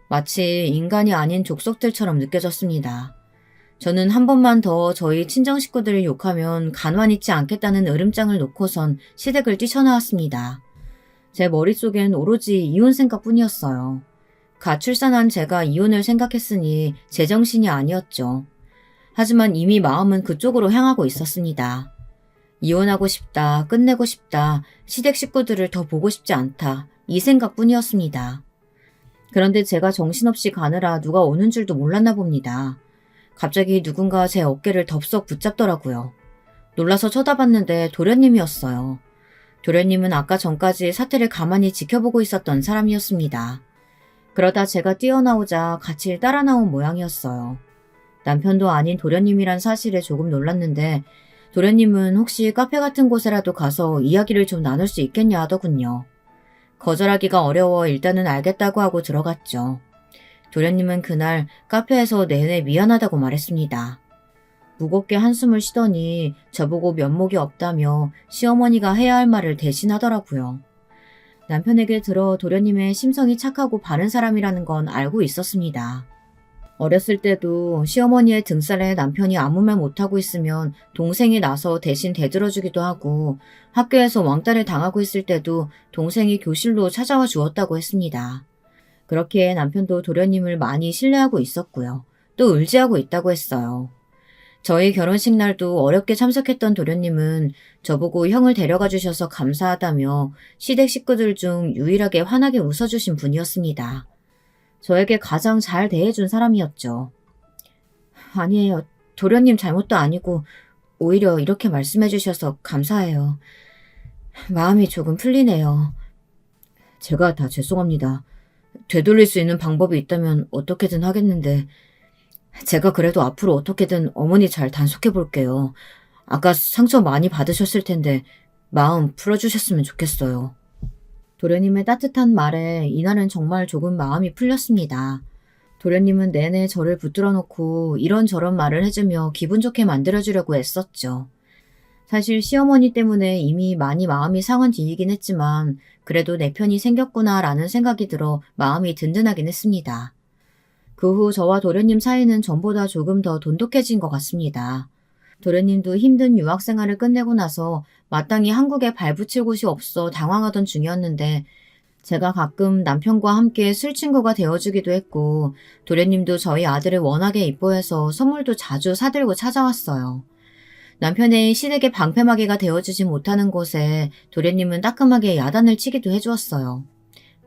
마치 인간이 아닌 족속들처럼 느껴졌습니다. 저는 한 번만 더 저희 친정 식구들을 욕하면 가만 있지 않겠다는 으름장을 놓고선 시댁을 뛰쳐나왔습니다. 제 머릿속엔 오로지 이혼 생각뿐이었어요. 갓 출산한 제가 이혼을 생각했으니 제정신이 아니었죠. 하지만 이미 마음은 그쪽으로 향하고 있었습니다. 이혼하고 싶다, 끝내고 싶다, 시댁 식구들을 더 보고 싶지 않다, 이 생각뿐이었습니다. 그런데 제가 정신없이 가느라 누가 오는 줄도 몰랐나 봅니다. 갑자기 누군가 제 어깨를 덥석 붙잡더라고요. 놀라서 쳐다봤는데 도련님이었어요. 도련님은 아까 전까지 사태를 가만히 지켜보고 있었던 사람이었습니다. 그러다 제가 뛰어나오자 같이 따라 나온 모양이었어요. 남편도 아닌 도련님이란 사실에 조금 놀랐는데 도련님은 혹시 카페 같은 곳에라도 가서 이야기를 좀 나눌 수 있겠냐 하더군요. 거절하기가 어려워 일단은 알겠다고 하고 들어갔죠. 도련님은 그날 카페에서 내내 미안하다고 말했습니다. 무겁게 한숨을 쉬더니 저보고 면목이 없다며 시어머니가 해야 할 말을 대신하더라고요. 남편에게 들어 도련님의 심성이 착하고 바른 사람이라는 건 알고 있었습니다. 어렸을 때도 시어머니의 등살에 남편이 아무 말 못하고 있으면 동생이 나서 대신 대들어주기도 하고 학교에서 왕따를 당하고 있을 때도 동생이 교실로 찾아와 주었다고 했습니다. 그렇기에 남편도 도련님을 많이 신뢰하고 있었고요. 또 의지하고 있다고 했어요. 저희 결혼식 날도 어렵게 참석했던 도련님은 저보고 형을 데려가 주셔서 감사하다며 시댁 식구들 중 유일하게 환하게 웃어주신 분이었습니다. 저에게 가장 잘 대해준 사람이었죠. 아니에요. 도련님 잘못도 아니고 오히려 이렇게 말씀해 주셔서 감사해요. 마음이 조금 풀리네요. 제가 다 죄송합니다. 되돌릴 수 있는 방법이 있다면 어떻게든 하겠는데 제가 그래도 앞으로 어떻게든 어머니 잘 단속해 볼게요. 아까 상처 많이 받으셨을 텐데 마음 풀어주셨으면 좋겠어요. 도련님의 따뜻한 말에 이날은 정말 조금 마음이 풀렸습니다. 도련님은 내내 저를 붙들어 놓고 이런저런 말을 해주며 기분 좋게 만들어주려고 애썼죠. 사실 시어머니 때문에 이미 많이 마음이 상한 뒤이긴 했지만 그래도 내 편이 생겼구나라는 생각이 들어 마음이 든든하긴 했습니다. 그 후 저와 도련님 사이는 전보다 조금 더 돈독해진 것 같습니다. 도련님도 힘든 유학 생활을 끝내고 나서 마땅히 한국에 발붙일 곳이 없어 당황하던 중이었는데 제가 가끔 남편과 함께 술친구가 되어주기도 했고 도련님도 저희 아들을 워낙에 이뻐해서 선물도 자주 사들고 찾아왔어요. 남편의 시댁의 방패막이가 되어주지 못하는 곳에 도련님은 따끔하게 야단을 치기도 해주었어요.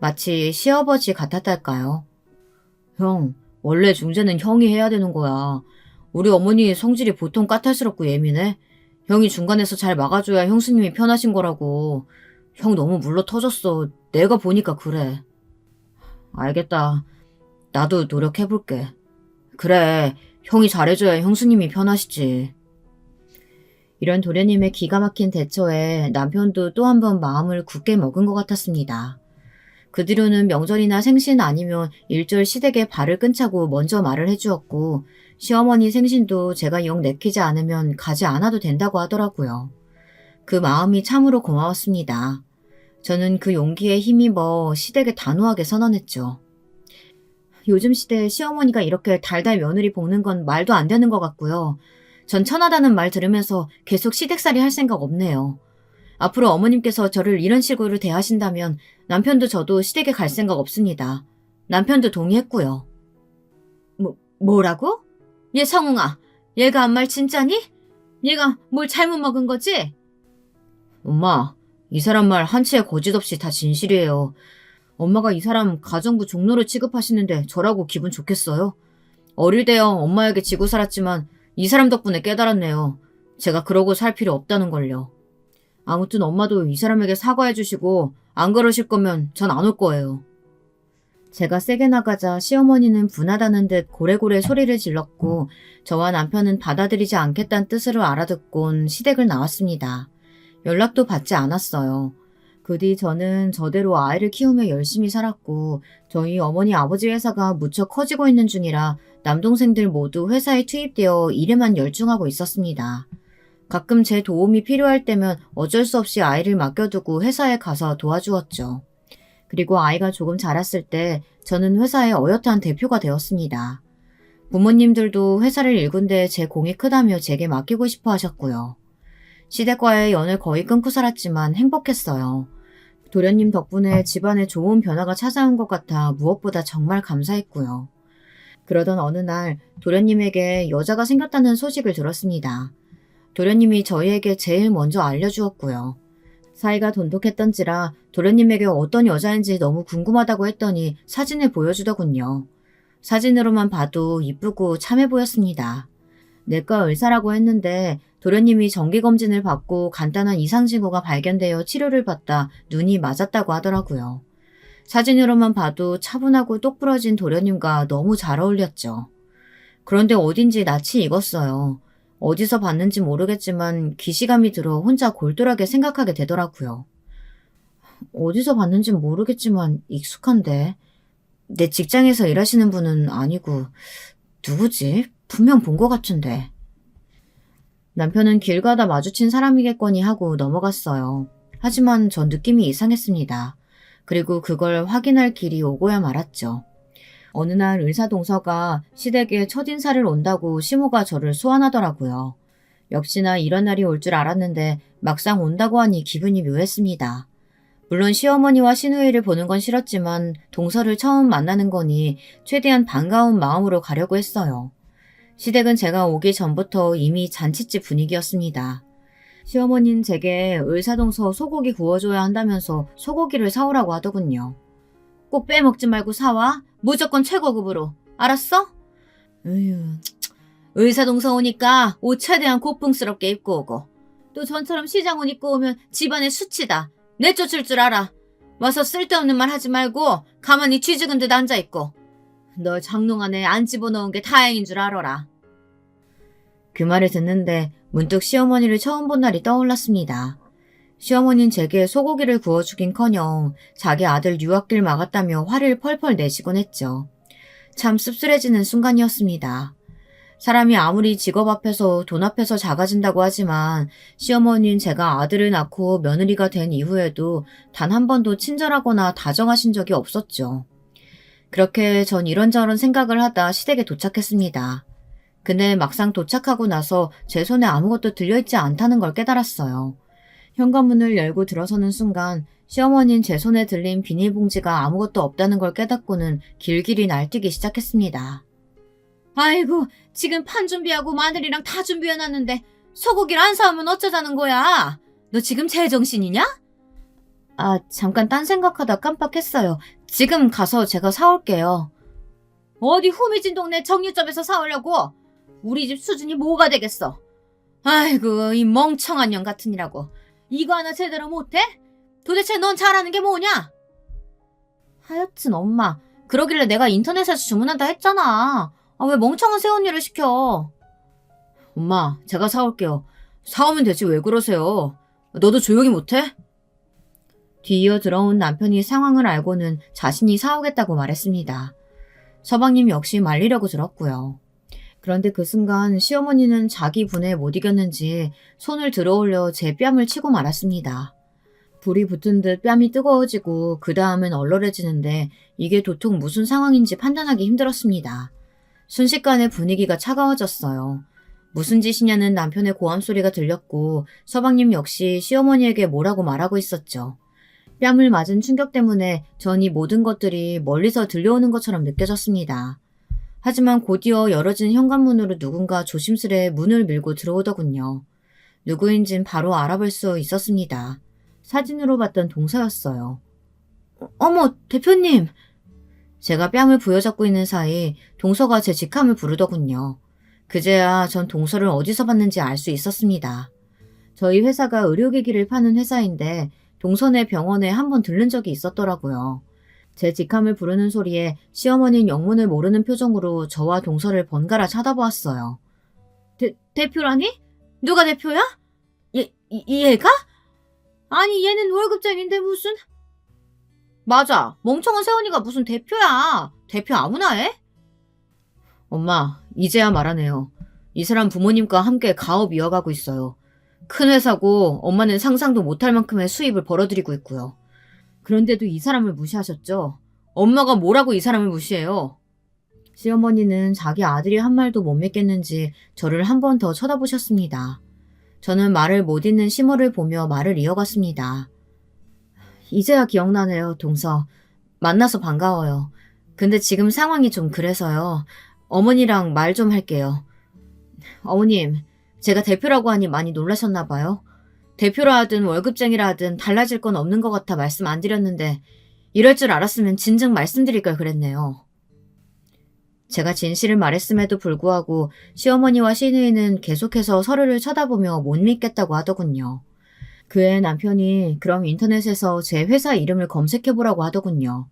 마치 시아버지 같았달까요? 형, 원래 중재는 형이 해야 되는 거야. 우리 어머니 성질이 보통 까탈스럽고 예민해. 형이 중간에서 잘 막아줘야 형수님이 편하신 거라고. 형 너무 물러 터졌어. 내가 보니까 그래. 알겠다. 나도 노력해볼게. 그래, 형이 잘해줘야 형수님이 편하시지. 이런 도련님의 기가 막힌 대처에 남편도 또 한 번 마음을 굳게 먹은 것 같았습니다. 그 뒤로는 명절이나 생신 아니면 일절 시댁에 발을 끈차고 먼저 말을 해주었고 시어머니 생신도 제가 영 내키지 않으면 가지 않아도 된다고 하더라고요. 그 마음이 참으로 고마웠습니다. 저는 그 용기에 힘입어 시댁에 단호하게 선언했죠. 요즘 시대에 시어머니가 이렇게 달달 며느리 볶는 건 말도 안 되는 것 같고요. 전 천하다는 말 들으면서 계속 시댁살이 할 생각 없네요. 앞으로 어머님께서 저를 이런 식으로 대하신다면 남편도 저도 시댁에 갈 생각 없습니다. 남편도 동의했고요. 뭐라고? 얘 성웅아, 얘가 한 말 진짜니? 얘가 뭘 잘못 먹은 거지? 엄마, 이 사람 말 한치의 거짓 없이 다 진실이에요. 엄마가 이 사람 가정부 종로로 취급하시는데 저라고 기분 좋겠어요? 어릴 때요 엄마에게 지고 살았지만 이 사람 덕분에 깨달았네요. 제가 그러고 살 필요 없다는 걸요. 아무튼 엄마도 이 사람에게 사과해 주시고 안 그러실 거면 전 안 올 거예요. 제가 세게 나가자 시어머니는 분하다는 듯 고래고래 소리를 질렀고 저와 남편은 받아들이지 않겠다는 뜻으로 알아듣곤 시댁을 나왔습니다. 연락도 받지 않았어요. 그 뒤 저는 저대로 아이를 키우며 열심히 살았고 저희 어머니 아버지 회사가 무척 커지고 있는 중이라 남동생들 모두 회사에 투입되어 일에만 열중하고 있었습니다. 가끔 제 도움이 필요할 때면 어쩔 수 없이 아이를 맡겨두고 회사에 가서 도와주었죠. 그리고 아이가 조금 자랐을 때 저는 회사의 어엿한 대표가 되었습니다. 부모님들도 회사를 일군데 제 공이 크다며 제게 맡기고 싶어 하셨고요. 시댁과의 연을 거의 끊고 살았지만 행복했어요. 도련님 덕분에 집안에 좋은 변화가 찾아온 것 같아 무엇보다 정말 감사했고요. 그러던 어느 날 도련님에게 여자가 생겼다는 소식을 들었습니다. 도련님이 저희에게 제일 먼저 알려주었고요. 사이가 돈독했던지라 도련님에게 어떤 여자인지 너무 궁금하다고 했더니 사진을 보여주더군요. 사진으로만 봐도 이쁘고 참해 보였습니다. 내과 의사라고 했는데 도련님이 정기검진을 받고 간단한 이상징후가 발견되어 치료를 받다 눈이 맞았다고 하더라고요. 사진으로만 봐도 차분하고 똑부러진 도련님과 너무 잘 어울렸죠. 그런데 어딘지 낯이 익었어요. 어디서 봤는지 모르겠지만 기시감이 들어 혼자 골똘하게 생각하게 되더라고요. 어디서 봤는진 모르겠지만 익숙한데 내 직장에서 일하시는 분은 아니고 누구지? 분명 본 것 같은데. 남편은 길 가다 마주친 사람이겠거니 하고 넘어갔어요. 하지만 전 느낌이 이상했습니다. 그리고 그걸 확인할 길이 오고야 말았죠. 어느 날 의사 동서가 시댁에 첫인사를 온다고 시모가 저를 소환하더라고요. 역시나 이런 날이 올 줄 알았는데 막상 온다고 하니 기분이 묘했습니다. 물론 시어머니와 시누이를 보는 건 싫었지만 동서를 처음 만나는 거니 최대한 반가운 마음으로 가려고 했어요. 시댁은 제가 오기 전부터 이미 잔칫집 분위기였습니다. 시어머니는 제게 의사동서 소고기 구워줘야 한다면서 소고기를 사오라고 하더군요. 꼭 빼먹지 말고 사와. 무조건 최고급으로. 알았어? 의사동서 오니까 옷 최대한 고풍스럽게 입고 오고 또 전처럼 시장 옷 입고 오면 집안에 수치다. 내쫓을 줄 알아. 와서 쓸데없는 말 하지 말고 가만히 쥐죽은 듯 앉아있고 널 장롱 안에 안 집어넣은 게 다행인 줄 알아라. 그 말을 듣는데 문득 시어머니를 처음 본 날이 떠올랐습니다. 시어머니는 제게 소고기를 구워주긴커녕 자기 아들 유학길 막았다며 화를 펄펄 내시곤 했죠. 참 씁쓸해지는 순간이었습니다. 사람이 아무리 직업 앞에서 돈 앞에서 작아진다고 하지만 시어머니는 제가 아들을 낳고 며느리가 된 이후에도 단 한 번도 친절하거나 다정하신 적이 없었죠. 그렇게 전 이런저런 생각을 하다 시댁에 도착했습니다. 근데 막상 도착하고 나서 제 손에 아무것도 들려있지 않다는 걸 깨달았어요. 현관문을 열고 들어서는 순간 시어머니는 제 손에 들린 비닐봉지가 아무것도 없다는 걸 깨닫고는 길길이 날뛰기 시작했습니다. 아이고, 지금 판 준비하고 마늘이랑 다 준비해놨는데 소고기를 안 사오면 어쩌자는 거야? 너 지금 제정신이냐? 아, 잠깐 딴 생각하다 깜빡했어요. 지금 가서 제가 사올게요. 어디 후미진 동네 정육점에서 사오려고? 우리 집 수준이 뭐가 되겠어? 아이고, 이 멍청한 년 같으니라고. 이거 하나 제대로 못해? 도대체 넌 잘하는 게 뭐냐? 하여튼 엄마, 그러길래 내가 인터넷에서 주문한다 했잖아. 아, 왜 멍청한 새언니를 시켜? 엄마, 제가 사올게요. 사오면 되지 왜 그러세요? 너도 조용히 못해? 뒤이어 들어온 남편이 상황을 알고는 자신이 사오겠다고 말했습니다. 서방님 역시 말리려고 들었고요. 그런데 그 순간 시어머니는 자기 분에 못 이겼는지 손을 들어올려 제 뺨을 치고 말았습니다. 불이 붙은 듯 뺨이 뜨거워지고 그 다음엔 얼얼해지는데 이게 도통 무슨 상황인지 판단하기 힘들었습니다. 순식간에 분위기가 차가워졌어요. 무슨 짓이냐는 남편의 고함 소리가 들렸고 서방님 역시 시어머니에게 뭐라고 말하고 있었죠. 뺨을 맞은 충격 때문에 전 이 모든 것들이 멀리서 들려오는 것처럼 느껴졌습니다. 하지만 곧이어 열어진 현관문으로 누군가 조심스레 문을 밀고 들어오더군요. 누구인진 바로 알아볼 수 있었습니다. 사진으로 봤던 동서였어요. 어머, 대표님! 제가 뺨을 부여잡고 있는 사이 동서가 제 직함을 부르더군요. 그제야 전 동서를 어디서 봤는지 알 수 있었습니다. 저희 회사가 의료기기를 파는 회사인데 동서네 병원에 한번 들른 적이 있었더라고요. 제 직함을 부르는 소리에 시어머니는 영문을 모르는 표정으로 저와 동서를 번갈아 쳐다보았어요. 대표라니? 누가 대표야? 얘가? 아니, 얘는 월급쟁인데 무슨... 맞아. 멍청한 세원이가 무슨 대표야. 대표 아무나 해? 엄마, 이제야 말하네요. 이 사람 부모님과 함께 가업 이어가고 있어요. 큰 회사고 엄마는 상상도 못할 만큼의 수입을 벌어들이고 있고요. 그런데도 이 사람을 무시하셨죠? 엄마가 뭐라고 이 사람을 무시해요? 시어머니는 자기 아들이 한 말도 못 믿겠는지 저를 한 번 더 쳐다보셨습니다. 저는 말을 못 잇는 시모를 보며 말을 이어갔습니다. 이제야 기억나네요, 동서. 만나서 반가워요. 근데 지금 상황이 좀 그래서요. 어머니랑 말 좀 할게요. 어머님, 제가 대표라고 하니 많이 놀라셨나 봐요. 대표라 하든 월급쟁이라 하든 달라질 건 없는 것 같아 말씀 안 드렸는데 이럴 줄 알았으면 진즉 말씀드릴 걸 그랬네요. 제가 진실을 말했음에도 불구하고 시어머니와 시누이는 계속해서 서로를 쳐다보며 못 믿겠다고 하더군요. 그의 남편이 그럼 인터넷에서 제 회사 이름을 검색해보라고 하더군요.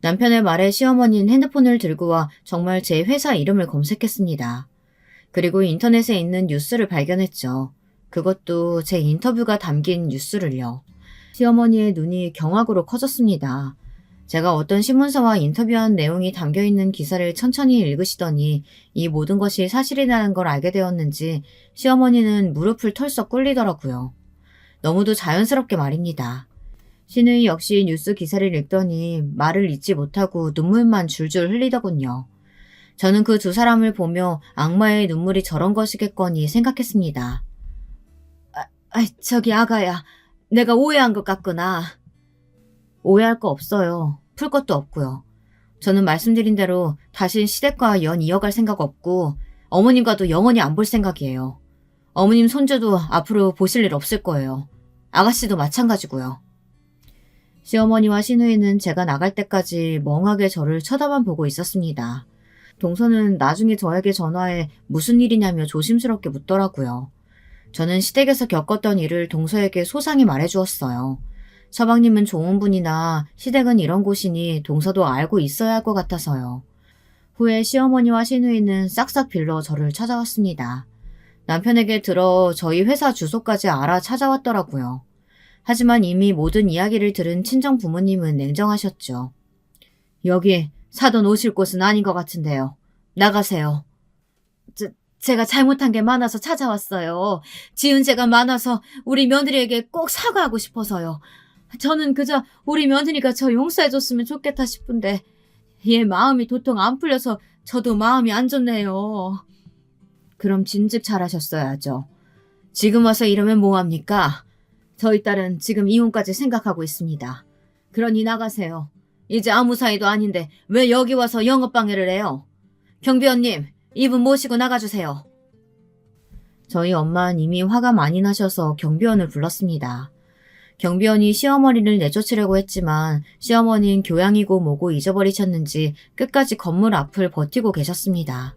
남편의 말에 시어머니는 핸드폰을 들고 와 정말 제 회사 이름을 검색했습니다. 그리고 인터넷에 있는 뉴스를 발견했죠. 그것도 제 인터뷰가 담긴 뉴스를요. 시어머니의 눈이 경악으로 커졌습니다. 제가 어떤 신문사와 인터뷰한 내용이 담겨있는 기사를 천천히 읽으시더니 이 모든 것이 사실이라는 걸 알게 되었는지 시어머니는 무릎을 털썩 꿇리더라고요. 너무도 자연스럽게 말입니다. 시누이 역시 뉴스 기사를 읽더니 말을 잇지 못하고 눈물만 줄줄 흘리더군요. 저는 그 두 사람을 보며 악마의 눈물이 저런 것이겠거니 생각했습니다. 저기 아가야, 내가 오해한 것 같구나. 오해할 거 없어요. 풀 것도 없고요. 저는 말씀드린 대로 다시 시댁과 연 이어갈 생각 없고 어머님과도 영원히 안 볼 생각이에요. 어머님 손주도 앞으로 보실 일 없을 거예요. 아가씨도 마찬가지고요. 시어머니와 시누이는 제가 나갈 때까지 멍하게 저를 쳐다만 보고 있었습니다. 동서는 나중에 저에게 전화해 무슨 일이냐며 조심스럽게 묻더라고요. 저는 시댁에서 겪었던 일을 동서에게 소상히 말해주었어요. 서방님은 좋은 분이나 시댁은 이런 곳이니 동서도 알고 있어야 할 것 같아서요. 후에 시어머니와 시누이는 싹싹 빌러 저를 찾아왔습니다. 남편에게 들어 저희 회사 주소까지 알아 찾아왔더라고요. 하지만 이미 모든 이야기를 들은 친정 부모님은 냉정하셨죠. 여기 사돈 오실 곳은 아닌 것 같은데요. 나가세요. 제가 잘못한 게 많아서 찾아왔어요. 지은 죄가 많아서 우리 며느리에게 꼭 사과하고 싶어서요. 저는 그저 우리 며느리가 저 용서해줬으면 좋겠다 싶은데 얘 마음이 도통 안 풀려서 저도 마음이 안 좋네요. 그럼 진즉 잘하셨어야죠. 지금 와서 이러면 뭐합니까? 저희 딸은 지금 이혼까지 생각하고 있습니다. 그러니 나가세요. 이제 아무 사이도 아닌데 왜 여기 와서 영업방해를 해요? 경비원님, 이분 모시고 나가주세요. 저희 엄마는 이미 화가 많이 나셔서 경비원을 불렀습니다. 경비원이 시어머니를 내쫓으려고 했지만 시어머니는 교양이고 뭐고 잊어버리셨는지 끝까지 건물 앞을 버티고 계셨습니다.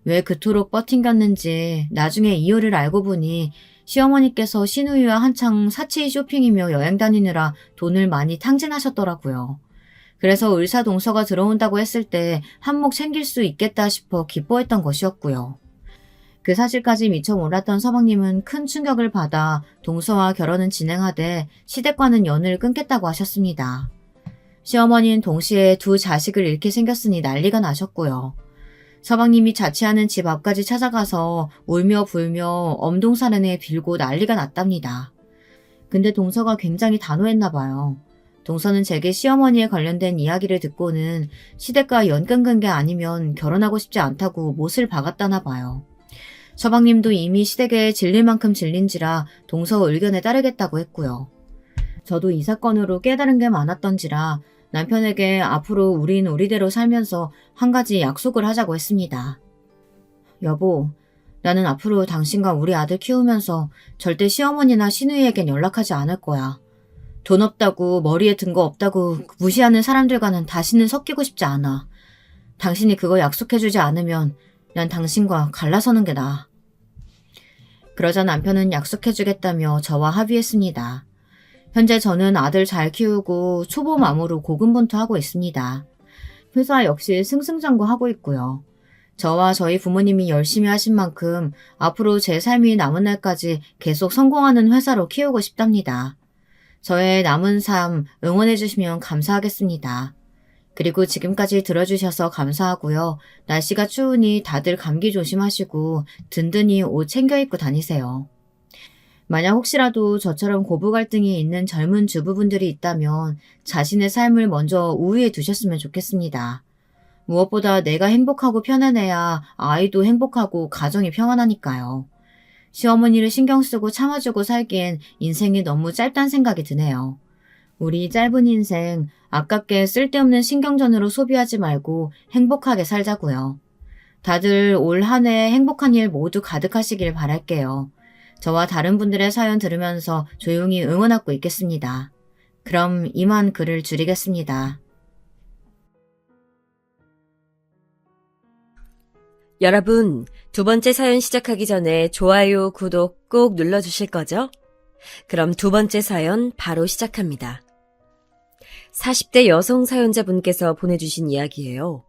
왜 그토록 버틴겼는지 나중에 이유를 알고 보니 시어머니께서 시누이와 한창 사치 쇼핑이며 여행 다니느라 돈을 많이 탕진하셨더라고요. 그래서 의사동서가 들어온다고 했을 때 한몫 챙길 수 있겠다 싶어 기뻐했던 것이었고요. 그 사실까지 미처 몰랐던 서방님은 큰 충격을 받아 동서와 결혼은 진행하되 시댁과는 연을 끊겠다고 하셨습니다. 시어머니는 동시에 두 자식을 잃게 생겼으니 난리가 나셨고요. 서방님이 자취하는 집 앞까지 찾아가서 울며 불며 엄동사른에 빌고 난리가 났답니다. 근데 동서가 굉장히 단호했나 봐요. 동서는 제게 시어머니에 관련된 이야기를 듣고는 시댁과 연 끊은 게 아니면 결혼하고 싶지 않다고 못을 박았다나 봐요. 서방님도 이미 시댁에 질릴 만큼 질린지라 동서 의견에 따르겠다고 했고요. 저도 이 사건으로 깨달은 게 많았던지라 남편에게 앞으로 우린 우리대로 살면서 한 가지 약속을 하자고 했습니다. 여보, 나는 앞으로 당신과 우리 아들 키우면서 절대 시어머니나 시누이에겐 연락하지 않을 거야. 돈 없다고 머리에 든 거 없다고 무시하는 사람들과는 다시는 섞이고 싶지 않아. 당신이 그거 약속해주지 않으면 난 당신과 갈라서는 게 나아. 그러자 남편은 약속해주겠다며 저와 합의했습니다. 현재 저는 아들 잘 키우고 초보맘으로 고군분투하고 있습니다. 회사 역시 승승장구하고 있고요. 저와 저희 부모님이 열심히 하신 만큼 앞으로 제 삶이 남은 날까지 계속 성공하는 회사로 키우고 싶답니다. 저의 남은 삶 응원해 주시면 감사하겠습니다. 그리고 지금까지 들어주셔서 감사하고요. 날씨가 추우니 다들 감기 조심하시고 든든히 옷 챙겨 입고 다니세요. 만약 혹시라도 저처럼 고부 갈등이 있는 젊은 주부분들이 있다면 자신의 삶을 먼저 우위에 두셨으면 좋겠습니다. 무엇보다 내가 행복하고 편안해야 아이도 행복하고 가정이 평안하니까요. 시어머니를 신경 쓰고 참아주고 살기엔 인생이 너무 짧다는 생각이 드네요. 우리 짧은 인생 아깝게 쓸데없는 신경전으로 소비하지 말고 행복하게 살자고요. 다들 올 한 해 행복한 일 모두 가득하시길 바랄게요. 저와 다른 분들의 사연 들으면서 조용히 응원하고 있겠습니다. 그럼 이만 글을 줄이겠습니다. 여러분, 두 번째 사연 시작하기 전에 좋아요, 구독 꼭 눌러주실 거죠? 그럼 두 번째 사연 바로 시작합니다. 40대 여성 사연자분께서 보내주신 이야기예요.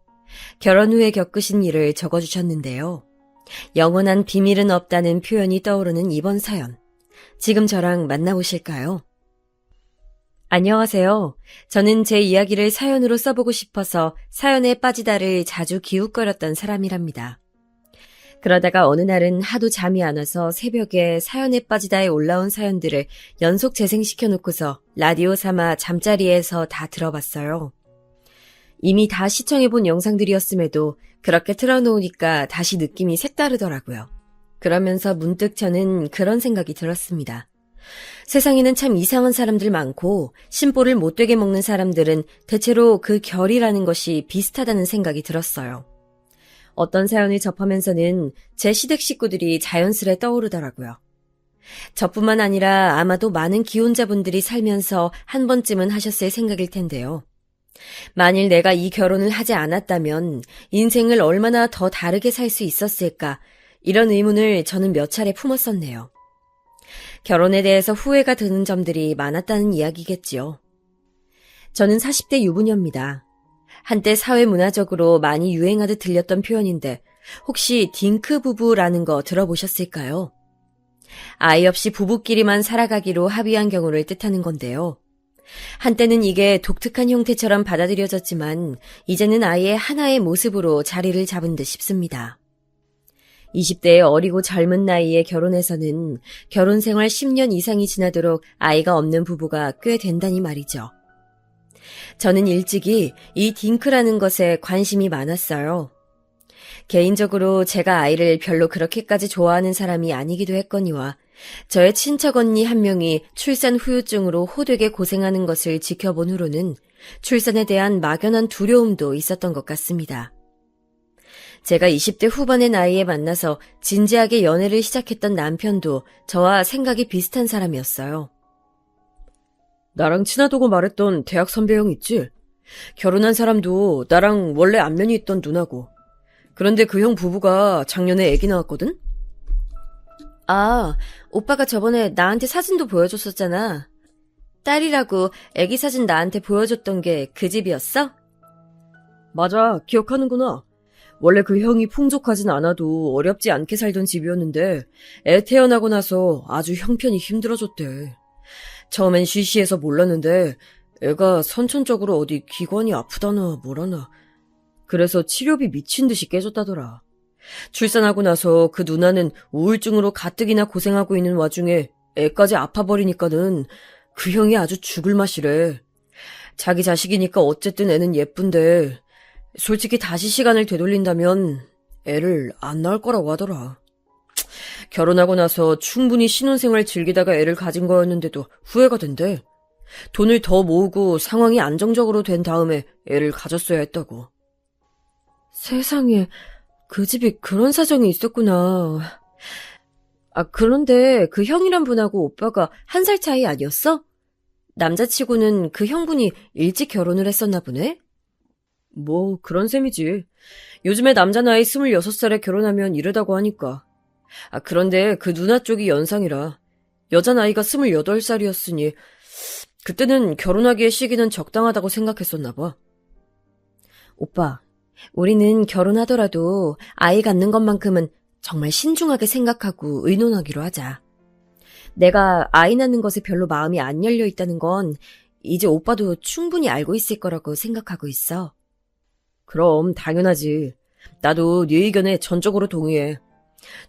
결혼 후에 겪으신 일을 적어주셨는데요. 영원한 비밀은 없다는 표현이 떠오르는 이번 사연. 지금 저랑 만나보실까요? 안녕하세요. 저는 제 이야기를 사연으로 써보고 싶어서 사연에 빠지다를 자주 기웃거렸던 사람이랍니다. 그러다가 어느 날은 하도 잠이 안 와서 새벽에 사연에 빠지다에 올라온 사연들을 연속 재생시켜놓고서 라디오 삼아 잠자리에서 다 들어봤어요. 이미 다 시청해본 영상들이었음에도 그렇게 틀어놓으니까 다시 느낌이 색다르더라고요. 그러면서 문득 저는 그런 생각이 들었습니다. 세상에는 참 이상한 사람들 많고 심보를 못되게 먹는 사람들은 대체로 그 결이라는 것이 비슷하다는 생각이 들었어요. 어떤 사연을 접하면서는 제 시댁 식구들이 자연스레 떠오르더라고요. 저뿐만 아니라 아마도 많은 기혼자분들이 살면서 한 번쯤은 하셨을 생각일 텐데요. 만일 내가 이 결혼을 하지 않았다면 인생을 얼마나 더 다르게 살 수 있었을까, 이런 의문을 저는 몇 차례 품었었네요. 결혼에 대해서 후회가 드는 점들이 많았다는 이야기겠지요. 저는 40대 유부녀입니다. 한때 사회문화적으로 많이 유행하듯 들렸던 표현인데 혹시 딩크 부부라는 거 들어보셨을까요? 아이 없이 부부끼리만 살아가기로 합의한 경우를 뜻하는 건데요. 한때는 이게 독특한 형태처럼 받아들여졌지만 이제는 아예 하나의 모습으로 자리를 잡은 듯 싶습니다. 20대의 어리고 젊은 나이에 결혼해서는 결혼 생활 10년 이상이 지나도록 아이가 없는 부부가 꽤 된다니 말이죠. 저는 일찍이 이 딩크라는 것에 관심이 많았어요. 개인적으로 제가 아이를 별로 그렇게까지 좋아하는 사람이 아니기도 했거니와 저의 친척 언니 한 명이 출산 후유증으로 호되게 고생하는 것을 지켜본 후로는 출산에 대한 막연한 두려움도 있었던 것 같습니다. 제가 20대 후반의 나이에 만나서 진지하게 연애를 시작했던 남편도 저와 생각이 비슷한 사람이었어요. 나랑 친하다고 말했던 대학 선배 형 있지? 결혼한 사람도 나랑 원래 안면이 있던 누나고. 그런데 그 형 부부가 작년에 아기 낳았거든? 아, 오빠가 저번에 나한테 사진도 보여줬었잖아. 딸이라고 아기 사진 나한테 보여줬던 게 그 집이었어? 맞아, 기억하는구나. 원래 그 형이 풍족하진 않아도 어렵지 않게 살던 집이었는데 애 태어나고 나서 아주 형편이 힘들어졌대. 처음엔 쉬쉬해서 몰랐는데 애가 선천적으로 어디 기관이 아프다나 뭐라나. 그래서 치료비 미친 듯이 깨졌다더라. 출산하고 나서 그 누나는 우울증으로 가뜩이나 고생하고 있는 와중에 애까지 아파버리니까는 그 형이 아주 죽을 맛이래. 자기 자식이니까 어쨌든 애는 예쁜데 솔직히 다시 시간을 되돌린다면 애를 안 낳을 거라고 하더라. 결혼하고 나서 충분히 신혼생활 즐기다가 애를 가진 거였는데도 후회가 된대. 돈을 더 모으고 상황이 안정적으로 된 다음에 애를 가졌어야 했다고. 세상에, 그 집이 그런 사정이 있었구나. 아, 그런데 그 형이란 분하고 오빠가 1살 차이 아니었어? 남자치고는 그 형분이 일찍 결혼을 했었나 보네? 뭐 그런 셈이지. 요즘에 남자 나이 26살에 결혼하면 이르다고 하니까. 아, 그런데 그 누나 쪽이 연상이라. 여자 나이가 28살이었으니 그때는 결혼하기에 시기는 적당하다고 생각했었나 봐. 오빠, 우리는 결혼하더라도 아이 갖는 것만큼은 정말 신중하게 생각하고 의논하기로 하자. 내가 아이 낳는 것에 별로 마음이 안 열려 있다는 건 이제 오빠도 충분히 알고 있을 거라고 생각하고 있어. 그럼 당연하지. 나도 네 의견에 전적으로 동의해.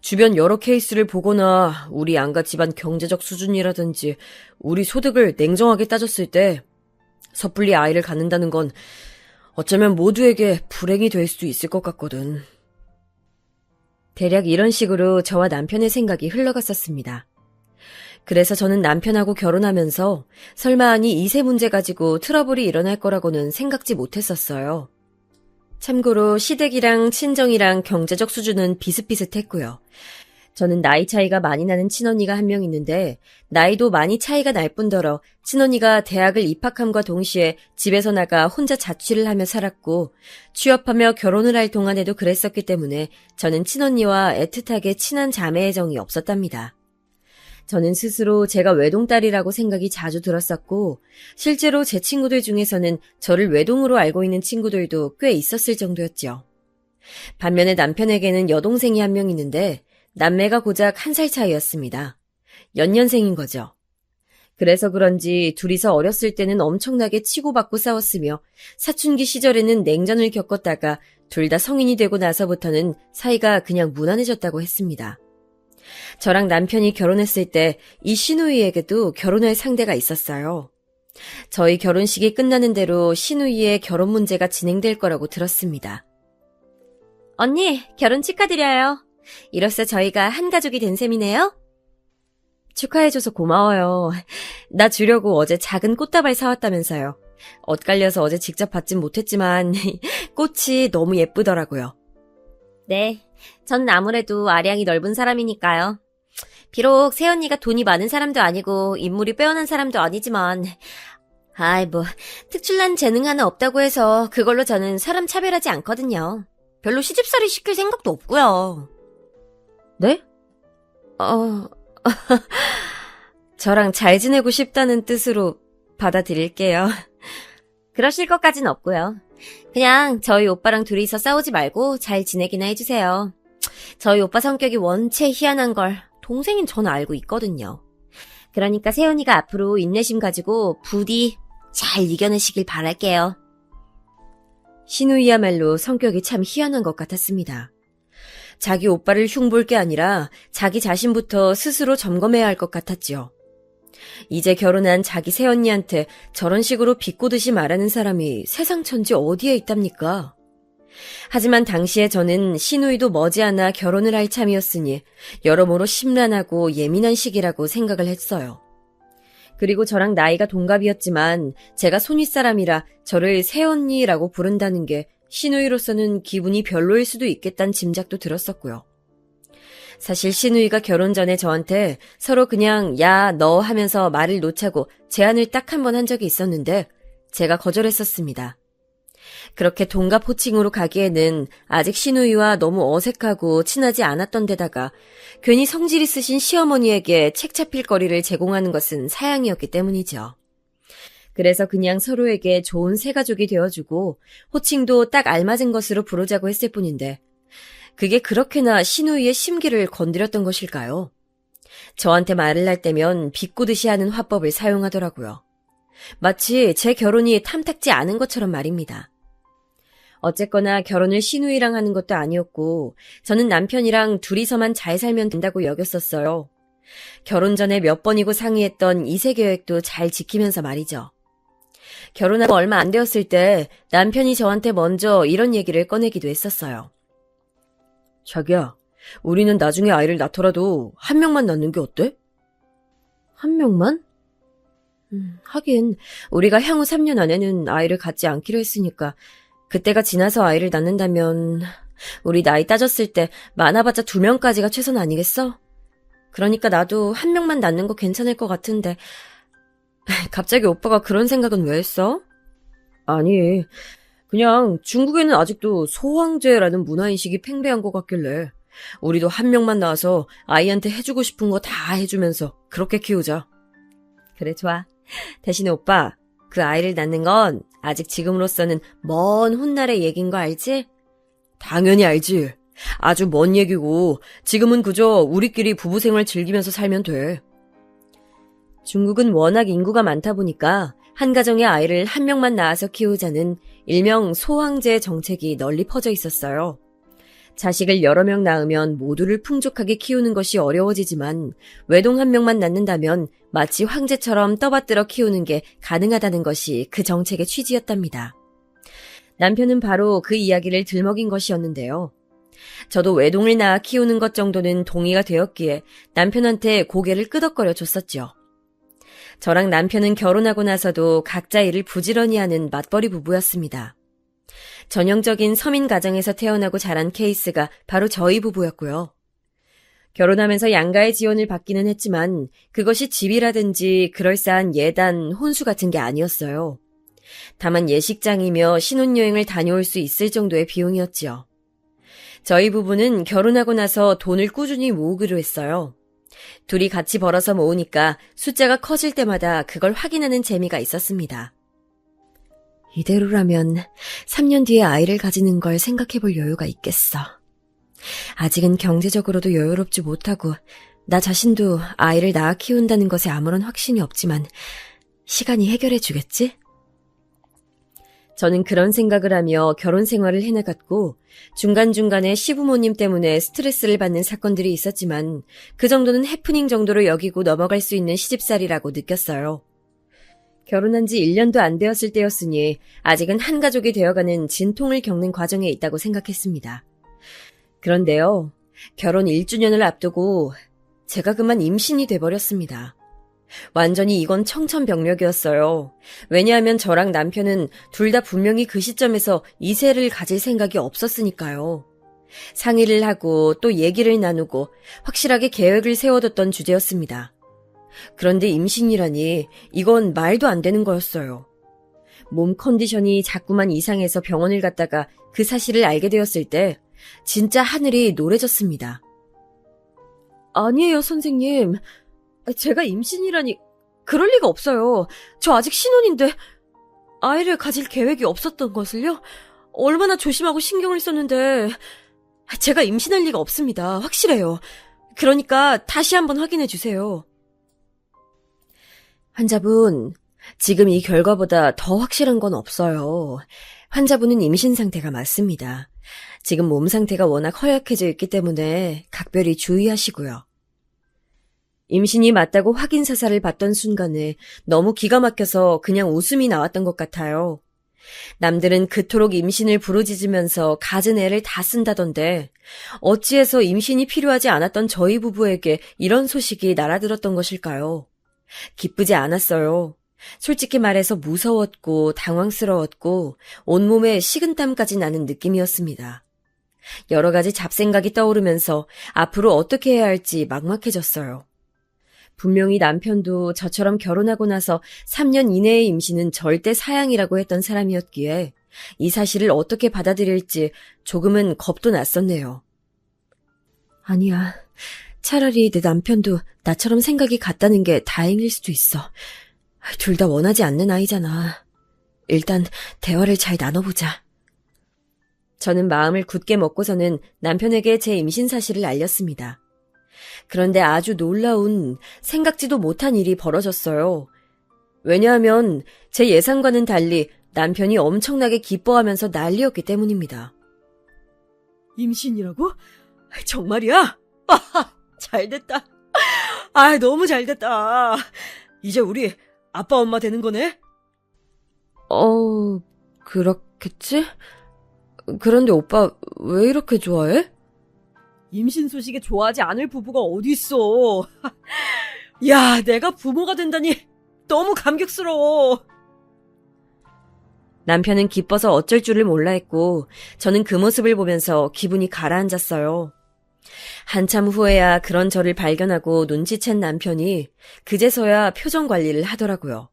주변 여러 케이스를 보거나 우리 양가 집안 경제적 수준이라든지 우리 소득을 냉정하게 따졌을 때 섣불리 아이를 갖는다는 건 어쩌면 모두에게 불행이 될 수도 있을 것 같거든. 대략 이런 식으로 저와 남편의 생각이 흘러갔었습니다. 그래서 저는 남편하고 결혼하면서 설마하니 이세 문제 가지고 트러블이 일어날 거라고는 생각지 못했었어요. 참고로 시댁이랑 친정이랑 경제적 수준은 비슷비슷했고요. 저는 나이 차이가 많이 나는 친언니가 한 명 있는데 나이도 많이 차이가 날 뿐더러 친언니가 대학을 입학함과 동시에 집에서 나가 혼자 자취를 하며 살았고 취업하며 결혼을 할 동안에도 그랬었기 때문에 저는 친언니와 애틋하게 친한 자매의 정이 없었답니다. 저는 스스로 제가 외동딸이라고 생각이 자주 들었었고 실제로 제 친구들 중에서는 저를 외동으로 알고 있는 친구들도 꽤 있었을 정도였죠. 반면에 남편에게는 여동생이 한 명 있는데 남매가 고작 1살 차이였습니다. 연년생인 거죠. 그래서 그런지 둘이서 어렸을 때는 엄청나게 치고받고 싸웠으며 사춘기 시절에는 냉전을 겪었다가 둘 다 성인이 되고 나서부터는 사이가 그냥 무난해졌다고 했습니다. 저랑 남편이 결혼했을 때 이 시누이에게도 결혼할 상대가 있었어요. 저희 결혼식이 끝나는 대로 시누이의 결혼 문제가 진행될 거라고 들었습니다. 언니, 결혼 축하드려요. 이로써 저희가 한 가족이 된 셈이네요. 축하해줘서 고마워요. 나 주려고 어제 작은 꽃다발 사왔다면서요. 엇갈려서 어제 직접 받진 못했지만 꽃이 너무 예쁘더라고요. 네, 전 아무래도 아량이 넓은 사람이니까요. 비록 새언니가 돈이 많은 사람도 아니고 인물이 빼어난 사람도 아니지만 특출난 재능 하나 없다고 해서 그걸로 저는 사람 차별하지 않거든요. 별로 시집살이 시킬 생각도 없고요. 네? 저랑 잘 지내고 싶다는 뜻으로 받아들일게요. 그러실 것까진 없고요. 그냥 저희 오빠랑 둘이서 싸우지 말고 잘 지내기나 해주세요. 저희 오빠 성격이 원체 희한한 걸 동생인 저는 알고 있거든요. 그러니까 세연이가 앞으로 인내심 가지고 부디 잘 이겨내시길 바랄게요. 신우이야말로 성격이 참 희한한 것 같았습니다. 자기 오빠를 흉볼 게 아니라 자기 자신부터 스스로 점검해야 할 것 같았지요. 이제 결혼한 자기 새언니한테 저런 식으로 비꼬듯이 말하는 사람이 세상 천지 어디에 있답니까? 하지만 당시에 저는 시누이도 머지않아 결혼을 할 참이었으니 여러모로 심란하고 예민한 시기라고 생각을 했어요. 그리고 저랑 나이가 동갑이었지만 제가 손윗사람이라 저를 새언니라고 부른다는 게 시누이로서는 기분이 별로일 수도 있겠다는 짐작도 들었었고요. 사실 시누이가 결혼 전에 저한테 서로 그냥 야, 너 하면서 말을 놓자고 제안을 딱 한 번 한 적이 있었는데 제가 거절했었습니다. 그렇게 동갑 호칭으로 가기에는 아직 시누이와 너무 어색하고 친하지 않았던 데다가 괜히 성질 있으신 시어머니에게 책 잡힐 거리를 제공하는 것은 사양이었기 때문이죠. 그래서 그냥 서로에게 좋은 새가족이 되어주고 호칭도 딱 알맞은 것으로 부르자고 했을 뿐인데 그게 그렇게나 시누이의 심기를 건드렸던 것일까요? 저한테 말을 할 때면 비꼬듯이 하는 화법을 사용하더라고요. 마치 제 결혼이 탐탁지 않은 것처럼 말입니다. 어쨌거나 결혼을 시누이랑 하는 것도 아니었고 저는 남편이랑 둘이서만 잘 살면 된다고 여겼었어요. 결혼 전에 몇 번이고 상의했던 이세 계획도 잘 지키면서 말이죠. 결혼하고 얼마 안 되었을 때 남편이 저한테 먼저 이런 얘기를 꺼내기도 했었어요. 자기야, 우리는 나중에 아이를 낳더라도 한 명만 낳는 게 어때? 한 명만? 하긴 우리가 향후 3년 안에는 아이를 갖지 않기로 했으니까 그때가 지나서 아이를 낳는다면 우리 나이 따졌을 때 많아봤자 2명까지가 최선 아니겠어? 그러니까 나도 한 명만 낳는 거 괜찮을 것 같은데 갑자기 오빠가 그런 생각은 왜 했어? 아니, 그냥 중국에는 아직도 소황제라는 문화인식이 팽배한 것 같길래 우리도 한 명만 낳아서 아이한테 해주고 싶은 거 다 해주면서 그렇게 키우자. 그래, 좋아. 대신에 오빠, 그 아이를 낳는 건 아직 지금으로서는 먼 훗날의 얘긴 거 알지? 당연히 알지. 아주 먼 얘기고 지금은 그저 우리끼리 부부 생활 즐기면서 살면 돼. 중국은 워낙 인구가 많다 보니까 한 가정의 아이를 한 명만 낳아서 키우자는 일명 소황제 정책이 널리 퍼져 있었어요. 자식을 여러 명 낳으면 모두를 풍족하게 키우는 것이 어려워지지만 외동 한 명만 낳는다면 마치 황제처럼 떠받들어 키우는 게 가능하다는 것이 그 정책의 취지였답니다. 남편은 바로 그 이야기를 들먹인 것이었는데요. 저도 외동을 낳아 키우는 것 정도는 동의가 되었기에 남편한테 고개를 끄덕거려 줬었죠. 저랑 남편은 결혼하고 나서도 각자 일을 부지런히 하는 맞벌이 부부였습니다. 전형적인 서민 가정에서 태어나고 자란 케이스가 바로 저희 부부였고요. 결혼하면서 양가의 지원을 받기는 했지만 그것이 집이라든지 그럴싸한 예단, 혼수 같은 게 아니었어요. 다만 예식장이며 신혼여행을 다녀올 수 있을 정도의 비용이었지요. 저희 부부는 결혼하고 나서 돈을 꾸준히 모으기로 했어요. 둘이 같이 벌어서 모으니까 숫자가 커질 때마다 그걸 확인하는 재미가 있었습니다. 이대로라면 3년 뒤에 아이를 가지는 걸 생각해 볼 여유가 있겠어. 아직은 경제적으로도 여유롭지 못하고 나 자신도 아이를 낳아 키운다는 것에 아무런 확신이 없지만 시간이 해결해 주겠지? 저는 그런 생각을 하며 결혼 생활을 해나갔고 중간중간에 시부모님 때문에 스트레스를 받는 사건들이 있었지만 그 정도는 해프닝 정도로 여기고 넘어갈 수 있는 시집살이라고 느꼈어요. 결혼한 지 1년도 안 되었을 때였으니 아직은 한 가족이 되어가는 진통을 겪는 과정에 있다고 생각했습니다. 그런데요, 결혼 1주년을 앞두고 제가 그만 임신이 돼버렸습니다. 완전히 이건 청천벽력이었어요. 왜냐하면 저랑 남편은 둘 다 분명히 그 시점에서 이세를 가질 생각이 없었으니까요. 상의를 하고 또 얘기를 나누고 확실하게 계획을 세워뒀던 주제였습니다. 그런데 임신이라니 이건 말도 안 되는 거였어요. 몸 컨디션이 자꾸만 이상해서 병원을 갔다가 그 사실을 알게 되었을 때 진짜 하늘이 노래졌습니다. 아니에요, 선생님. 제가 임신이라니 그럴 리가 없어요. 저 아직 신혼인데 아이를 가질 계획이 없었던 것을요? 얼마나 조심하고 신경을 썼는데 제가 임신할 리가 없습니다. 확실해요. 그러니까 다시 한번 확인해 주세요. 환자분, 지금 이 결과보다 더 확실한 건 없어요. 환자분은 임신 상태가 맞습니다. 지금 몸 상태가 워낙 허약해져 있기 때문에 각별히 주의하시고요. 임신이 맞다고 확인 사살을 받던 순간에 너무 기가 막혀서 그냥 웃음이 나왔던 것 같아요. 남들은 그토록 임신을 부르짖으면서 갖은 애를 다 쓴다던데 어찌해서 임신이 필요하지 않았던 저희 부부에게 이런 소식이 날아들었던 것일까요? 기쁘지 않았어요. 솔직히 말해서 무서웠고 당황스러웠고 온몸에 식은땀까지 나는 느낌이었습니다. 여러 가지 잡생각이 떠오르면서 앞으로 어떻게 해야 할지 막막해졌어요. 분명히 남편도 저처럼 결혼하고 나서 3년 이내의 임신은 절대 사양이라고 했던 사람이었기에 이 사실을 어떻게 받아들일지 조금은 겁도 났었네요. 아니야. 차라리 내 남편도 나처럼 생각이 같다는 게 다행일 수도 있어. 둘 다 원하지 않는 아이잖아. 일단 대화를 잘 나눠보자. 저는 마음을 굳게 먹고서는 남편에게 제 임신 사실을 알렸습니다. 그런데 아주 놀라운 생각지도 못한 일이 벌어졌어요. 왜냐하면 제 예상과는 달리 남편이 엄청나게 기뻐하면서 난리였기 때문입니다. 임신이라고? 정말이야? 잘됐다. 너무 잘됐다. 이제 우리 아빠 엄마 되는 거네? 그렇겠지? 그런데 오빠 왜 이렇게 좋아해? 임신 소식에 좋아하지 않을 부부가 어딨어. 야, 내가 부모가 된다니 너무 감격스러워. 남편은 기뻐서 어쩔 줄을 몰라 했고 저는 그 모습을 보면서 기분이 가라앉았어요. 한참 후에야 그런 저를 발견하고 눈치챈 남편이 그제서야 표정 관리를 하더라고요.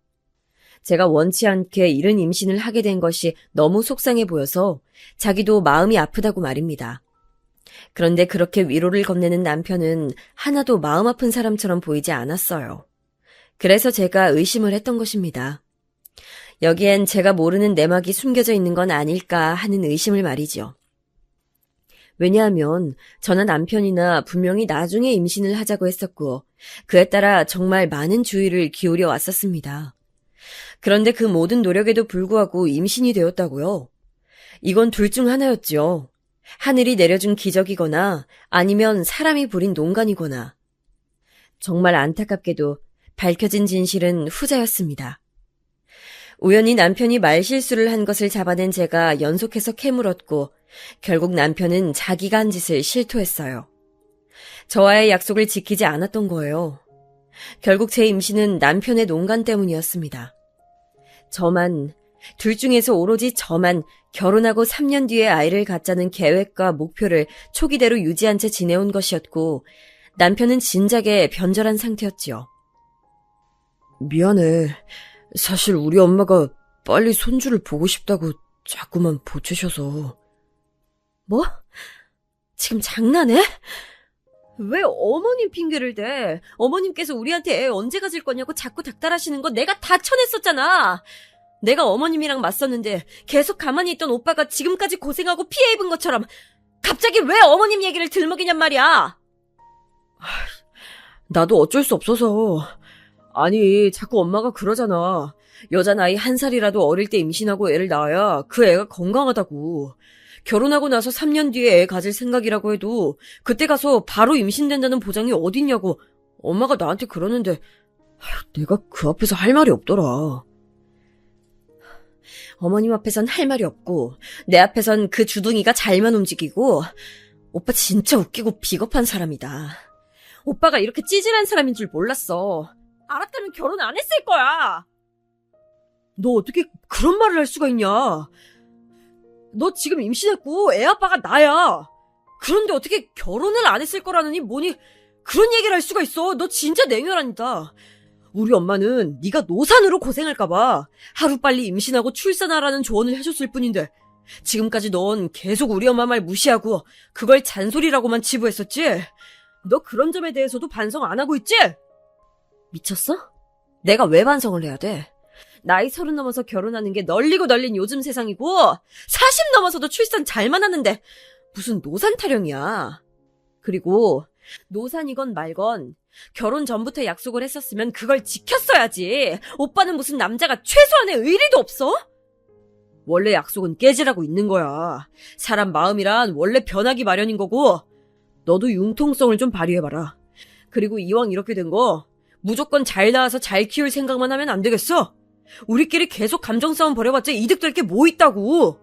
제가 원치 않게 이른 임신을 하게 된 것이 너무 속상해 보여서 자기도 마음이 아프다고 말입니다. 그런데 그렇게 위로를 건네는 남편은 하나도 마음 아픈 사람처럼 보이지 않았어요. 그래서 제가 의심을 했던 것입니다. 여기엔 제가 모르는 내막이 숨겨져 있는 건 아닐까 하는 의심을 말이죠. 왜냐하면 저나 남편이나 분명히 나중에 임신을 하자고 했었고 그에 따라 정말 많은 주의를 기울여 왔었습니다. 그런데 그 모든 노력에도 불구하고 임신이 되었다고요? 이건 둘 중 하나였죠. 하늘이 내려준 기적이거나 아니면 사람이 부린 농간이거나. 정말 안타깝게도 밝혀진 진실은 후자였습니다. 우연히 남편이 말실수를 한 것을 잡아낸 제가 연속해서 캐물었고 결국 남편은 자기가 한 짓을 실토했어요. 저와의 약속을 지키지 않았던 거예요. 결국 제 임신은 남편의 농간 때문이었습니다. 둘 중에서 오로지 저만 결혼하고 3년 뒤에 아이를 갖자는 계획과 목표를 초기대로 유지한 채 지내온 것이었고 남편은 진작에 변절한 상태였지요. 미안해. 사실 우리 엄마가 빨리 손주를 보고 싶다고 자꾸만 보채셔서. 뭐? 지금 장난해? 왜 어머님 핑계를 대? 어머님께서 우리한테 애 언제 가질 거냐고 자꾸 닥달하시는 거 내가 다 쳐냈었잖아. 내가 어머님이랑 맞섰는데 계속 가만히 있던 오빠가 지금까지 고생하고 피해 입은 것처럼 갑자기 왜 어머님 얘기를 들먹이냔 말이야. 나도 어쩔 수 없어서. 아니, 자꾸 엄마가 그러잖아. 여자 나이 1살이라도 어릴 때 임신하고 애를 낳아야 그 애가 건강하다고. 결혼하고 나서 3년 뒤에 애 가질 생각이라고 해도 그때 가서 바로 임신된다는 보장이 어딨냐고 엄마가 나한테 그러는데 내가 그 앞에서 할 말이 없더라. 어머님 앞에선 할 말이 없고 내 앞에선 그 주둥이가 잘만 움직이고 오빠 진짜 웃기고 비겁한 사람이다. 오빠가 이렇게 찌질한 사람인 줄 몰랐어. 알았다면 결혼 안 했을 거야. 너 어떻게 그런 말을 할 수가 있냐? 너 지금 임신했고 애 아빠가 나야. 그런데 어떻게 결혼을 안 했을 거라느니 뭐니 그런 얘기를 할 수가 있어. 너 진짜 냉혈한이다. 우리 엄마는 네가 노산으로 고생할까 봐 하루빨리 임신하고 출산하라는 조언을 해줬을 뿐인데 지금까지 넌 계속 우리 엄마 말 무시하고 그걸 잔소리라고만 치부했었지? 너 그런 점에 대해서도 반성 안 하고 있지? 미쳤어? 내가 왜 반성을 해야 돼? 나이 30 넘어서 결혼하는 게 널리고 널린 요즘 세상이고 40 넘어서도 출산 잘만 하는데 무슨 노산 타령이야. 그리고 노산이건 말건 결혼 전부터 약속을 했었으면 그걸 지켰어야지. 오빠는 무슨 남자가 최소한의 의리도 없어? 원래 약속은 깨지라고 있는 거야. 사람 마음이란 원래 변하기 마련인 거고 너도 융통성을 좀 발휘해봐라. 그리고 이왕 이렇게 된 거 무조건 잘 낳아서 잘 키울 생각만 하면 안 되겠어? 우리끼리 계속 감정 싸움 벌여봤자 이득될 게 뭐 있다고.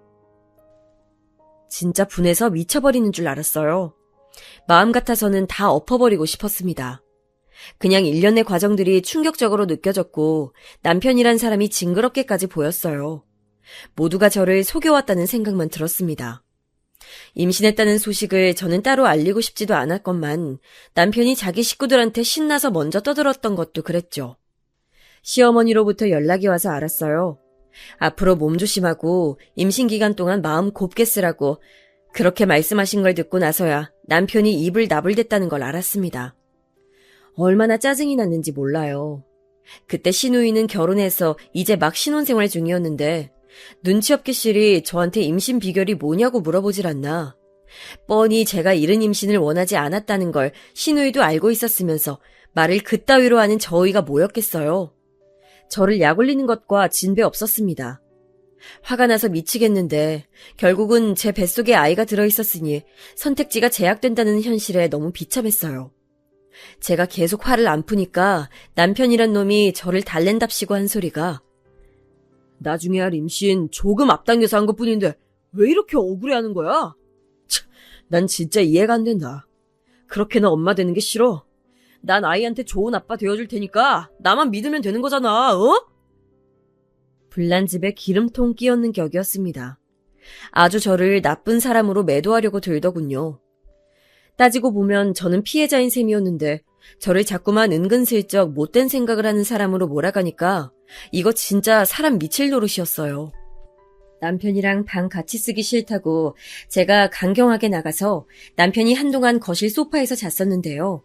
진짜 분해서 미쳐버리는 줄 알았어요. 마음 같아서는 다 엎어버리고 싶었습니다. 그냥 일련의 과정들이 충격적으로 느껴졌고 남편이란 사람이 징그럽게까지 보였어요. 모두가 저를 속여왔다는 생각만 들었습니다. 임신했다는 소식을 저는 따로 알리고 싶지도 않았건만 남편이 자기 식구들한테 신나서 먼저 떠들었던 것도 그랬죠. 시어머니로부터 연락이 와서 알았어요. 앞으로 몸 조심하고 임신 기간 동안 마음 곱게 쓰라고 그렇게 말씀하신 걸 듣고 나서야 남편이 입을 나불댔다는 걸 알았습니다. 얼마나 짜증이 났는지 몰라요. 그때 시누이는 결혼해서 이제 막 신혼생활 중이었는데 눈치 없게 실이 저한테 임신 비결이 뭐냐고 물어보질 않나. 뻔히 제가 이른 임신을 원하지 않았다는 걸 시누이도 알고 있었으면서 말을 그따위로 하는 저희가 뭐였겠어요. 저를 약올리는 것과 진배 없었습니다. 화가 나서 미치겠는데 결국은 제 뱃속에 아이가 들어있었으니 선택지가 제약된다는 현실에 너무 비참했어요. 제가 계속 화를 안 푸니까 남편이란 놈이 저를 달랜답시고 한 소리가 나중에 할 임신 조금 앞당겨서 한 것뿐인데 왜 이렇게 억울해하는 거야? 난 진짜 이해가 안 된다. 그렇게나 엄마 되는 게 싫어. 난 아이한테 좋은 아빠 되어줄 테니까 나만 믿으면 되는 거잖아, 어? 불난 집에 기름통 끼얹는 격이었습니다. 아주 저를 나쁜 사람으로 매도하려고 들더군요. 따지고 보면 저는 피해자인 셈이었는데 저를 자꾸만 은근슬쩍 못된 생각을 하는 사람으로 몰아가니까 이거 진짜 사람 미칠 노릇이었어요. 남편이랑 방 같이 쓰기 싫다고 제가 강경하게 나가서 남편이 한동안 거실 소파에서 잤었는데요.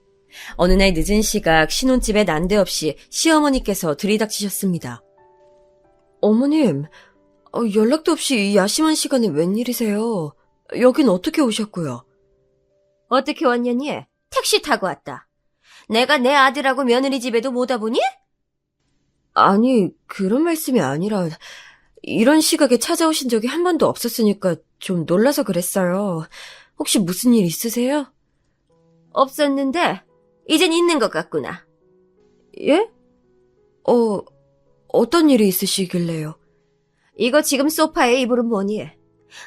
어느 날 늦은 시각 신혼집에 난데없이 시어머니께서 들이닥치셨습니다. 어머님, 연락도 없이 이 야심한 시간에 웬일이세요? 여긴 어떻게 오셨고요? 어떻게 왔냐니? 택시 타고 왔다. 내가 내 아들하고 며느리 집에도 못 와보니? 아니, 그런 말씀이 아니라 이런 시각에 찾아오신 적이 한 번도 없었으니까 좀 놀라서 그랬어요. 혹시 무슨 일 있으세요? 없었는데 이젠 있는 것 같구나. 예? 어떤 일이 있으시길래요? 이거 지금 소파에 이불은 뭐니?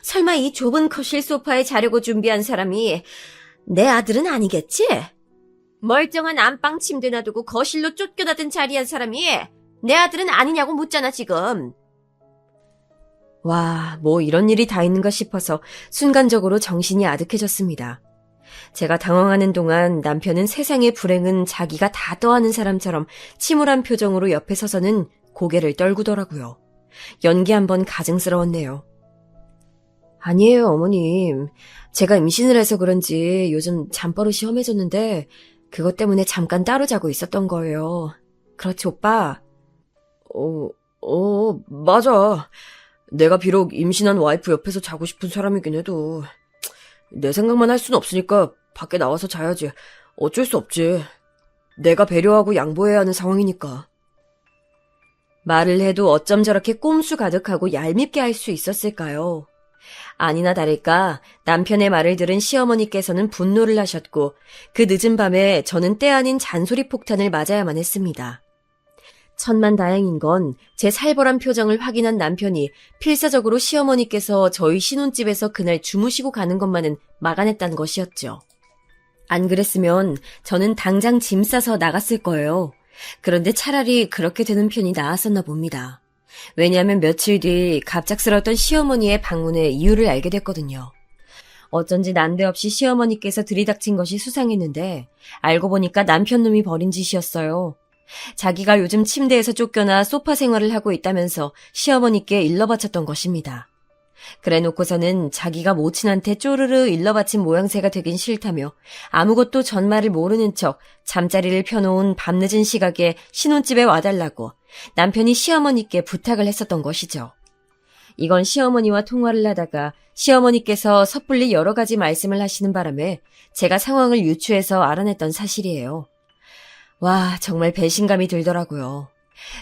설마 이 좁은 거실 소파에 자려고 준비한 사람이 내 아들은 아니겠지? 멀쩡한 안방 침대 놔두고 거실로 쫓겨나던 자리한 사람이 내 아들은 아니냐고 묻잖아 지금. 와, 뭐 이런 일이 다 있는가 싶어서 순간적으로 정신이 아득해졌습니다. 제가 당황하는 동안 남편은 세상의 불행은 자기가 다 떠하는 사람처럼 침울한 표정으로 옆에 서서는 고개를 떨구더라고요. 연기 한번 가증스러웠네요. 아니에요, 어머님. 제가 임신을 해서 그런지 요즘 잠버릇이 험해졌는데 그것 때문에 잠깐 따로 자고 있었던 거예요. 그렇지, 오빠? 맞아. 내가 비록 임신한 와이프 옆에서 자고 싶은 사람이긴 해도 내 생각만 할 수는 없으니까 밖에 나와서 자야지. 어쩔 수 없지. 내가 배려하고 양보해야 하는 상황이니까. 말을 해도 어쩜 저렇게 꼼수 가득하고 얄밉게 할 수 있었을까요? 아니나 다를까 남편의 말을 들은 시어머니께서는 분노를 하셨고 그 늦은 밤에 저는 때 아닌 잔소리 폭탄을 맞아야만 했습니다. 천만다행인 건 제 살벌한 표정을 확인한 남편이 필사적으로 시어머니께서 저희 신혼집에서 그날 주무시고 가는 것만은 막아냈다는 것이었죠. 안 그랬으면 저는 당장 짐 싸서 나갔을 거예요. 그런데 차라리 그렇게 되는 편이 나았었나 봅니다. 왜냐하면 며칠 뒤 갑작스러웠던 시어머니의 방문의 이유를 알게 됐거든요. 어쩐지 난데없이 시어머니께서 들이닥친 것이 수상했는데 알고 보니까 남편 놈이 벌인 짓이었어요. 자기가 요즘 침대에서 쫓겨나 소파 생활을 하고 있다면서 시어머니께 일러바쳤던 것입니다. 그래놓고서는 자기가 모친한테 쪼르르 일러바친 모양새가 되긴 싫다며 아무것도 전말을 모르는 척 잠자리를 펴놓은 밤늦은 시각에 신혼집에 와달라고 남편이 시어머니께 부탁을 했었던 것이죠. 이건 시어머니와 통화를 하다가 시어머니께서 섣불리 여러 가지 말씀을 하시는 바람에 제가 상황을 유추해서 알아냈던 사실이에요. 와, 정말 배신감이 들더라고요.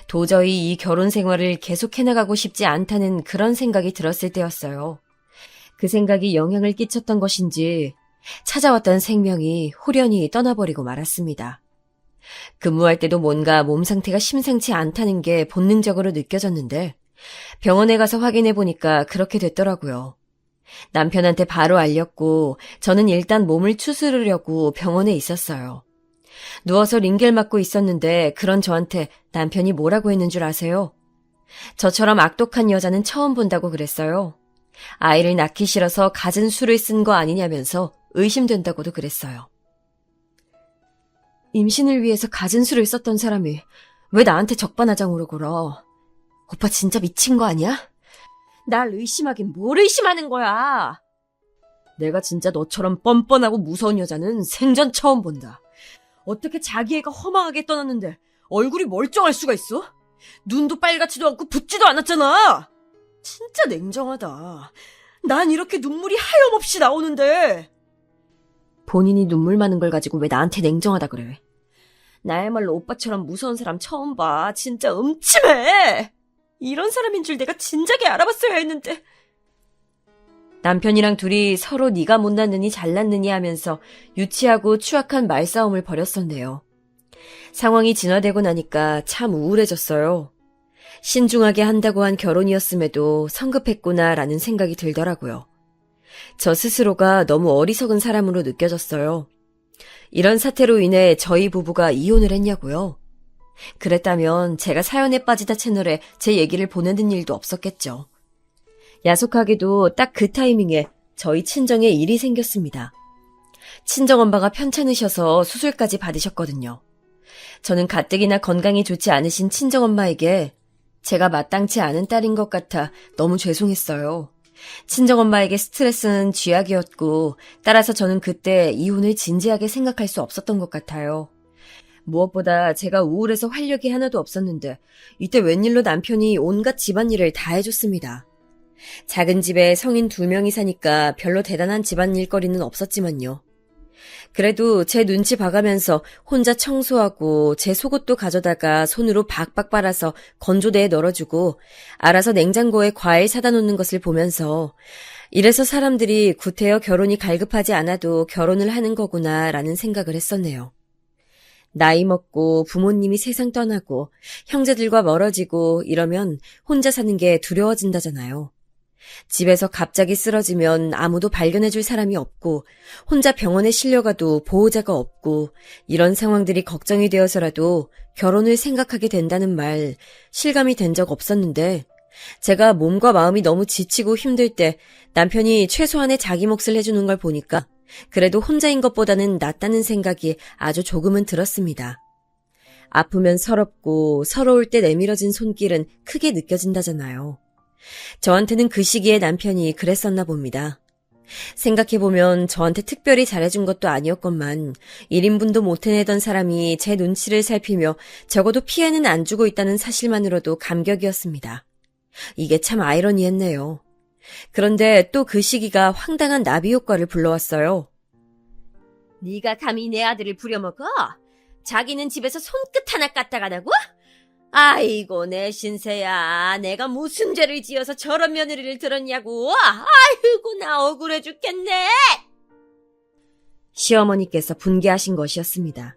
도저히 이 결혼 생활을 계속 해나가고 싶지 않다는 그런 생각이 들었을 때였어요. 그 생각이 영향을 끼쳤던 것인지 찾아왔던 생명이 홀연히 떠나버리고 말았습니다. 근무할 때도 뭔가 몸 상태가 심상치 않다는 게 본능적으로 느껴졌는데 병원에 가서 확인해 보니까 그렇게 됐더라고요. 남편한테 바로 알렸고 저는 일단 몸을 추스르려고 병원에 있었어요. 누워서 링겔 맞고 있었는데 그런 저한테 남편이 뭐라고 했는 줄 아세요? 저처럼 악독한 여자는 처음 본다고 그랬어요. 아이를 낳기 싫어서 갖은 수를 쓴 거 아니냐면서 의심된다고도 그랬어요. 임신을 위해서 갖은 수를 썼던 사람이 왜 나한테 적반하장으로 굴어? 오빠 진짜 미친 거 아니야? 날 의심하긴 뭘 의심하는 거야? 내가 진짜 너처럼 뻔뻔하고 무서운 여자는 생전 처음 본다. 어떻게 자기 애가 허망하게 떠났는데 얼굴이 멀쩡할 수가 있어? 눈도 빨갛지도 않고 붓지도 않았잖아. 진짜 냉정하다. 난 이렇게 눈물이 하염없이 나오는데. 본인이 눈물 많은 걸 가지고 왜 나한테 냉정하다 그래? 나야말로 오빠처럼 무서운 사람 처음 봐. 진짜 음침해. 이런 사람인 줄 내가 진작에 알아봤어야 했는데. 남편이랑 둘이 서로 네가 못났느니 잘났느니 하면서 유치하고 추악한 말싸움을 벌였었네요. 상황이 진화되고 나니까 참 우울해졌어요. 신중하게 한다고 한 결혼이었음에도 성급했구나라는 생각이 들더라고요. 저 스스로가 너무 어리석은 사람으로 느껴졌어요. 이런 사태로 인해 저희 부부가 이혼을 했냐고요? 그랬다면 제가 사연에 빠지다 채널에 제 얘기를 보내는 일도 없었겠죠. 야속하게도 딱 그 타이밍에 저희 친정에 일이 생겼습니다. 친정엄마가 편찮으셔서 수술까지 받으셨거든요. 저는 가뜩이나 건강이 좋지 않으신 친정엄마에게 제가 마땅치 않은 딸인 것 같아 너무 죄송했어요. 친정엄마에게 스트레스는 쥐약이었고 따라서 저는 그때 이혼을 진지하게 생각할 수 없었던 것 같아요. 무엇보다 제가 우울해서 활력이 하나도 없었는데 이때 웬일로 남편이 온갖 집안일을 다 해줬습니다. 작은 집에 성인 2명이 사니까 별로 대단한 집안 일거리는 없었지만요. 그래도 제 눈치 봐가면서 혼자 청소하고 제 속옷도 가져다가 손으로 박박 빨아서 건조대에 널어주고 알아서 냉장고에 과일 사다 놓는 것을 보면서 이래서 사람들이 구태여 결혼이 갈급하지 않아도 결혼을 하는 거구나라는 생각을 했었네요. 나이 먹고 부모님이 세상 떠나고 형제들과 멀어지고 이러면 혼자 사는 게 두려워진다잖아요. 집에서 갑자기 쓰러지면 아무도 발견해줄 사람이 없고 혼자 병원에 실려가도 보호자가 없고 이런 상황들이 걱정이 되어서라도 결혼을 생각하게 된다는 말 실감이 된 적 없었는데 제가 몸과 마음이 너무 지치고 힘들 때 남편이 최소한의 자기 몫을 해주는 걸 보니까 그래도 혼자인 것보다는 낫다는 생각이 아주 조금은 들었습니다. 아프면 서럽고 서러울 때 내밀어진 손길은 크게 느껴진다잖아요. 저한테는 그 시기에 남편이 그랬었나 봅니다. 생각해보면 저한테 특별히 잘해준 것도 아니었건만 1인분도 못 해내던 사람이 제 눈치를 살피며 적어도 피해는 안 주고 있다는 사실만으로도 감격이었습니다. 이게 참 아이러니했네요. 그런데 또 그 시기가 황당한 나비 효과를 불러왔어요. 네가 감히 내 아들을 부려먹어? 자기는 집에서 손끝 하나 까딱 안 하고? 아이고 내 신세야, 내가 무슨 죄를 지어서 저런 며느리를 들었냐고. 아이고 나 억울해 죽겠네. 시어머니께서 분개하신 것이었습니다.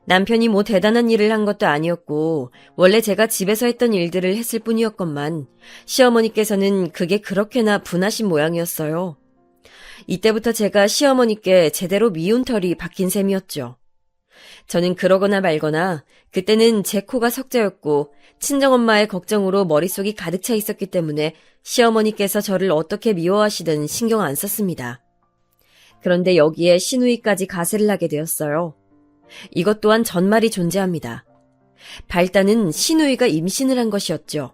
남편이 뭐 대단한 일을 한 것도 아니었고 원래 제가 집에서 했던 일들을 했을 뿐이었건만 시어머니께서는 그게 그렇게나 분하신 모양이었어요. 이때부터 제가 시어머니께 제대로 미운 털이 박힌 셈이었죠. 저는 그러거나 말거나 그때는 제 코가 석자였고 친정엄마의 걱정으로 머릿속이 가득 차 있었기 때문에 시어머니께서 저를 어떻게 미워하시든 신경 안 썼습니다. 그런데 여기에 시누이까지 가세를 하게 되었어요. 이것 또한 전말이 존재합니다. 발단은 시누이가 임신을 한 것이었죠.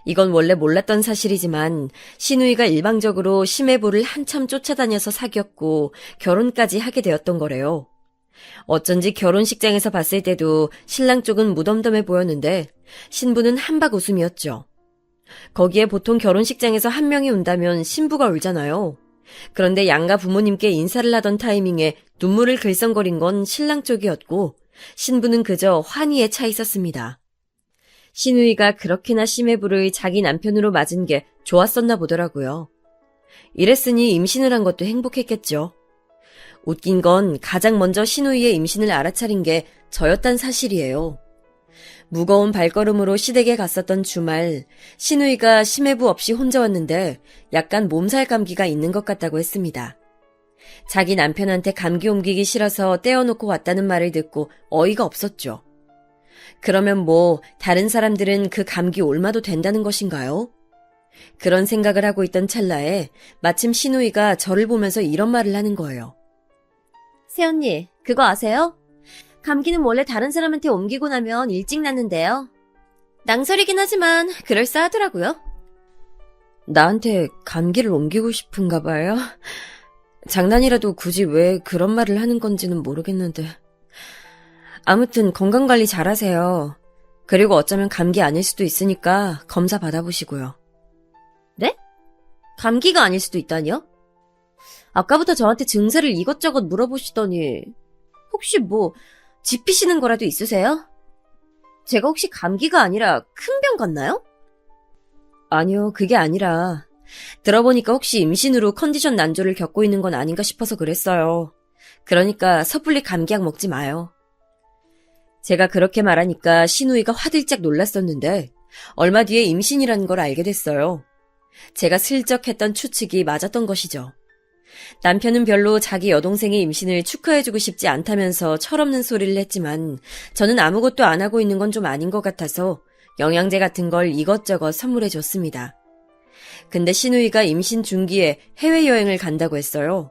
이건 원래 몰랐던 사실이지만 시누이가 일방적으로 시매부를 한참 쫓아다녀서 사귀었고 결혼까지 하게 되었던 거래요. 어쩐지 결혼식장에서 봤을 때도 신랑 쪽은 무덤덤해 보였는데 신부는 한박 웃음이었죠. 거기에 보통 결혼식장에서 한 명이 운다면 신부가 울잖아요. 그런데 양가 부모님께 인사를 하던 타이밍에 눈물을 글썽거린 건 신랑 쪽이었고 신부는 그저 환희에 차 있었습니다. 시누이가 그렇게나 시매부를 자기 남편으로 맞은 게 좋았었나 보더라고요. 이랬으니 임신을 한 것도 행복했겠죠. 웃긴 건 가장 먼저 시누이의 임신을 알아차린 게 저였단 사실이에요. 무거운 발걸음으로 시댁에 갔었던 주말, 시누이가 시매부 없이 혼자 왔는데 약간 몸살 감기가 있는 것 같다고 했습니다. 자기 남편한테 감기 옮기기 싫어서 떼어놓고 왔다는 말을 듣고 어이가 없었죠. 그러면 뭐 다른 사람들은 그 감기 옮아도 된다는 것인가요? 그런 생각을 하고 있던 찰나에 마침 시누이가 저를 보면서 이런 말을 하는 거예요. 새언니, 그거 아세요? 감기는 원래 다른 사람한테 옮기고 나면 일찍 낫는데요. 낭설이긴 하지만 그럴싸하더라고요. 나한테 감기를 옮기고 싶은가 봐요. 장난이라도 굳이 왜 그런 말을 하는 건지는 모르겠는데. 아무튼 건강관리 잘하세요. 그리고 어쩌면 감기 아닐 수도 있으니까 검사 받아보시고요. 네? 감기가 아닐 수도 있다니요? 아까부터 저한테 증세를 이것저것 물어보시더니 혹시 뭐 짚히시는 거라도 있으세요? 제가 혹시 감기가 아니라 큰 병 같나요? 아니요, 그게 아니라 들어보니까 혹시 임신으로 컨디션 난조를 겪고 있는 건 아닌가 싶어서 그랬어요. 그러니까 섣불리 감기약 먹지 마요. 제가 그렇게 말하니까 시누이가 화들짝 놀랐었는데 얼마 뒤에 임신이라는 걸 알게 됐어요. 제가 슬쩍 했던 추측이 맞았던 것이죠. 남편은 별로 자기 여동생의 임신을 축하해주고 싶지 않다면서 철없는 소리를 했지만 저는 아무것도 안 하고 있는 건 좀 아닌 것 같아서 영양제 같은 걸 이것저것 선물해줬습니다. 근데 시누이가 임신 중기에 해외여행을 간다고 했어요.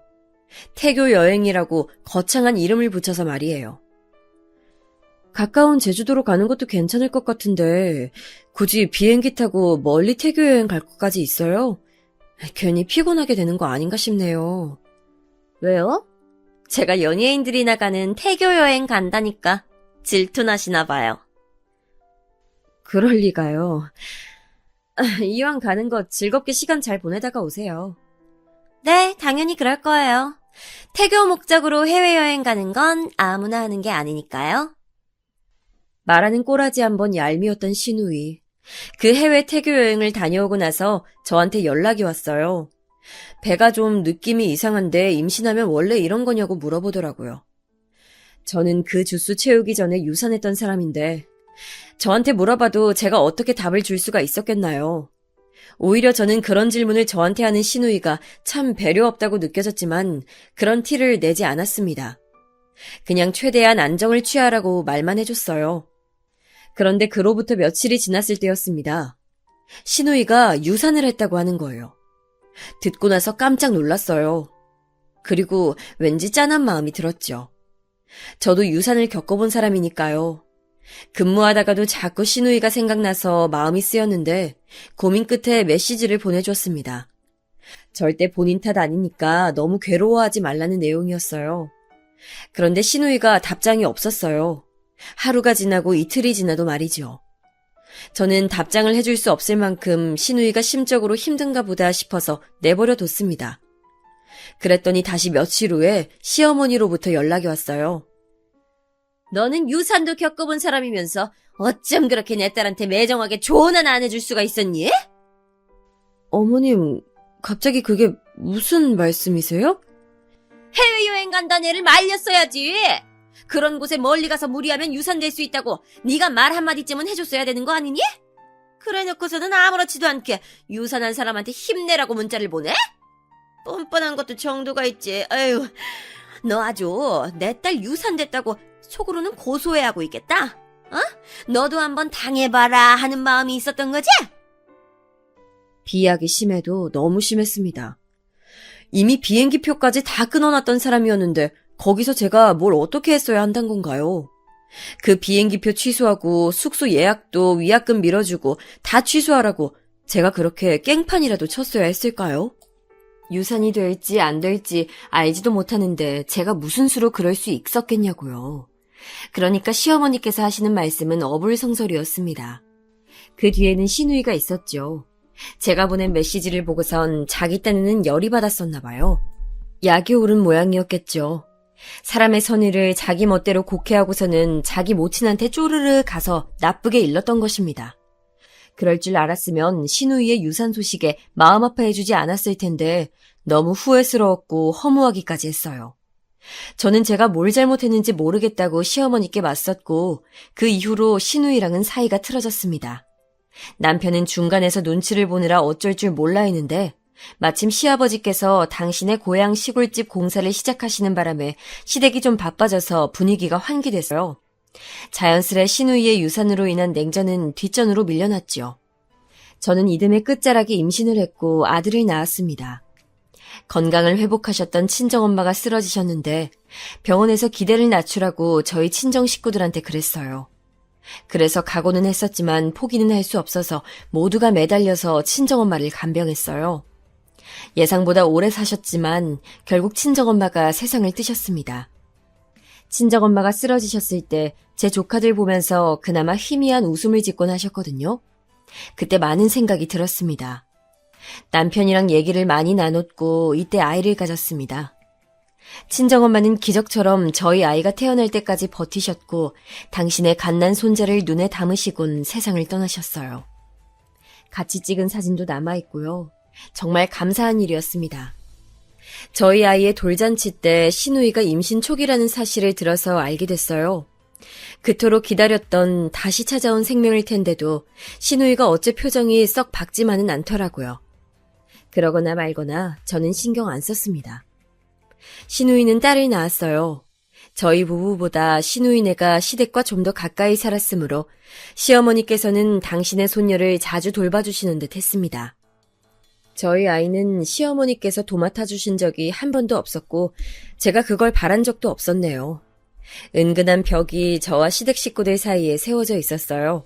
태교 여행이라고 거창한 이름을 붙여서 말이에요. 가까운 제주도로 가는 것도 괜찮을 것 같은데 굳이 비행기 타고 멀리 태교 여행 갈 것까지 있어요? 괜히 피곤하게 되는 거 아닌가 싶네요. 왜요? 제가 연예인들이 나가는 태교 여행 간다니까 질투나시나 봐요. 그럴 리가요. 이왕 가는 거 즐겁게 시간 잘 보내다가 오세요. 네, 당연히 그럴 거예요. 태교 목적으로 해외여행 가는 건 아무나 하는 게 아니니까요. 말하는 꼬라지 한번 얄미웠던 신우이. 그 해외 태교 여행을 다녀오고 나서 저한테 연락이 왔어요. 배가 좀 느낌이 이상한데 임신하면 원래 이런 거냐고 물어보더라고요. 저는 그 주스 채우기 전에 유산했던 사람인데 저한테 물어봐도 제가 어떻게 답을 줄 수가 있었겠나요? 오히려 저는 그런 질문을 저한테 하는 신우이가 참 배려 없다고 느껴졌지만 그런 티를 내지 않았습니다. 그냥 최대한 안정을 취하라고 말만 해줬어요. 그런데 그로부터 며칠이 지났을 때였습니다. 신우이가 유산을 했다고 하는 거예요. 듣고 나서 깜짝 놀랐어요. 그리고 왠지 짠한 마음이 들었죠. 저도 유산을 겪어본 사람이니까요. 근무하다가도 자꾸 신우이가 생각나서 마음이 쓰였는데 고민 끝에 메시지를 보내줬습니다. 절대 본인 탓 아니니까 너무 괴로워하지 말라는 내용이었어요. 그런데 신우이가 답장이 없었어요. 하루가 지나고 이틀이 지나도 말이죠. 저는 답장을 해줄 수 없을 만큼 신우이가 심적으로 힘든가 보다 싶어서 내버려 뒀습니다. 그랬더니 다시 며칠 후에 시어머니로부터 연락이 왔어요. 너는 유산도 겪어본 사람이면서 어쩜 그렇게 내 딸한테 매정하게 조언 하나 안 해줄 수가 있었니? 어머님, 갑자기 그게 무슨 말씀이세요? 해외여행 간다는 애를 말렸어야지. 그런 곳에 멀리 가서 무리하면 유산될 수 있다고 네가 말 한마디쯤은 해줬어야 되는 거 아니니? 그래놓고서는 아무렇지도 않게 유산한 사람한테 힘내라고 문자를 보내? 뻔뻔한 것도 정도가 있지. 아유, 너 아주 내 딸 유산됐다고 속으로는 고소해하고 있겠다. 어? 너도 한번 당해봐라 하는 마음이 있었던 거지? 비약이 심해도 너무 심했습니다. 이미 비행기표까지 다 끊어놨던 사람이었는데 거기서 제가 뭘 어떻게 했어야 한단 건가요? 그 비행기표 취소하고 숙소 예약도 위약금 밀어주고 다 취소하라고 제가 그렇게 깽판이라도 쳤어야 했을까요? 유산이 될지 안 될지 알지도 못하는데 제가 무슨 수로 그럴 수 있었겠냐고요. 그러니까 시어머니께서 하시는 말씀은 어불성설이었습니다. 그 뒤에는 신우이가 있었죠. 제가 보낸 메시지를 보고선 자기 딴에는 열이 받았었나 봐요. 약이 오른 모양이었겠죠. 사람의 선의를 자기 멋대로 곡해하고서는 자기 모친한테 쪼르르 가서 나쁘게 일렀던 것입니다. 그럴 줄 알았으면 신우이의 유산 소식에 마음 아파해주지 않았을 텐데 너무 후회스러웠고 허무하기까지 했어요. 저는 제가 뭘 잘못했는지 모르겠다고 시어머니께 맞섰고 그 이후로 신우이랑은 사이가 틀어졌습니다. 남편은 중간에서 눈치를 보느라 어쩔 줄 몰라 했는데 마침 시아버지께서 당신의 고향 시골집 공사를 시작하시는 바람에 시댁이 좀 바빠져서 분위기가 환기됐어요. 자연스레 신우이의 유산으로 인한 냉전은 뒷전으로 밀려났죠. 저는 이듬해 끝자락에 임신을 했고 아들을 낳았습니다. 건강을 회복하셨던 친정엄마가 쓰러지셨는데 병원에서 기대를 낮추라고 저희 친정 식구들한테 그랬어요. 그래서 각오는 했었지만 포기는 할 수 없어서 모두가 매달려서 친정엄마를 간병했어요. 예상보다 오래 사셨지만 결국 친정엄마가 세상을 뜨셨습니다. 친정엄마가 쓰러지셨을 때 제 조카들 보면서 그나마 희미한 웃음을 짓곤 하셨거든요. 그때 많은 생각이 들었습니다. 남편이랑 얘기를 많이 나눴고 이때 아이를 가졌습니다. 친정엄마는 기적처럼 저희 아이가 태어날 때까지 버티셨고 당신의 갓난 손자를 눈에 담으시곤 세상을 떠나셨어요. 같이 찍은 사진도 남아있고요. 정말 감사한 일이었습니다. 저희 아이의 돌잔치 때 신우이가 임신 초기라는 사실을 들어서 알게 됐어요. 그토록 기다렸던 다시 찾아온 생명일 텐데도 신우이가 어째 표정이 썩 밝지만은 않더라고요. 그러거나 말거나 저는 신경 안 썼습니다. 신우이는 딸을 낳았어요. 저희 부부보다 신우이네가 시댁과 좀 더 가까이 살았으므로 시어머니께서는 당신의 손녀를 자주 돌봐주시는 듯 했습니다. 저희 아이는 시어머니께서 도맡아 주신 적이 한 번도 없었고 제가 그걸 바란 적도 없었네요. 은근한 벽이 저와 시댁 식구들 사이에 세워져 있었어요.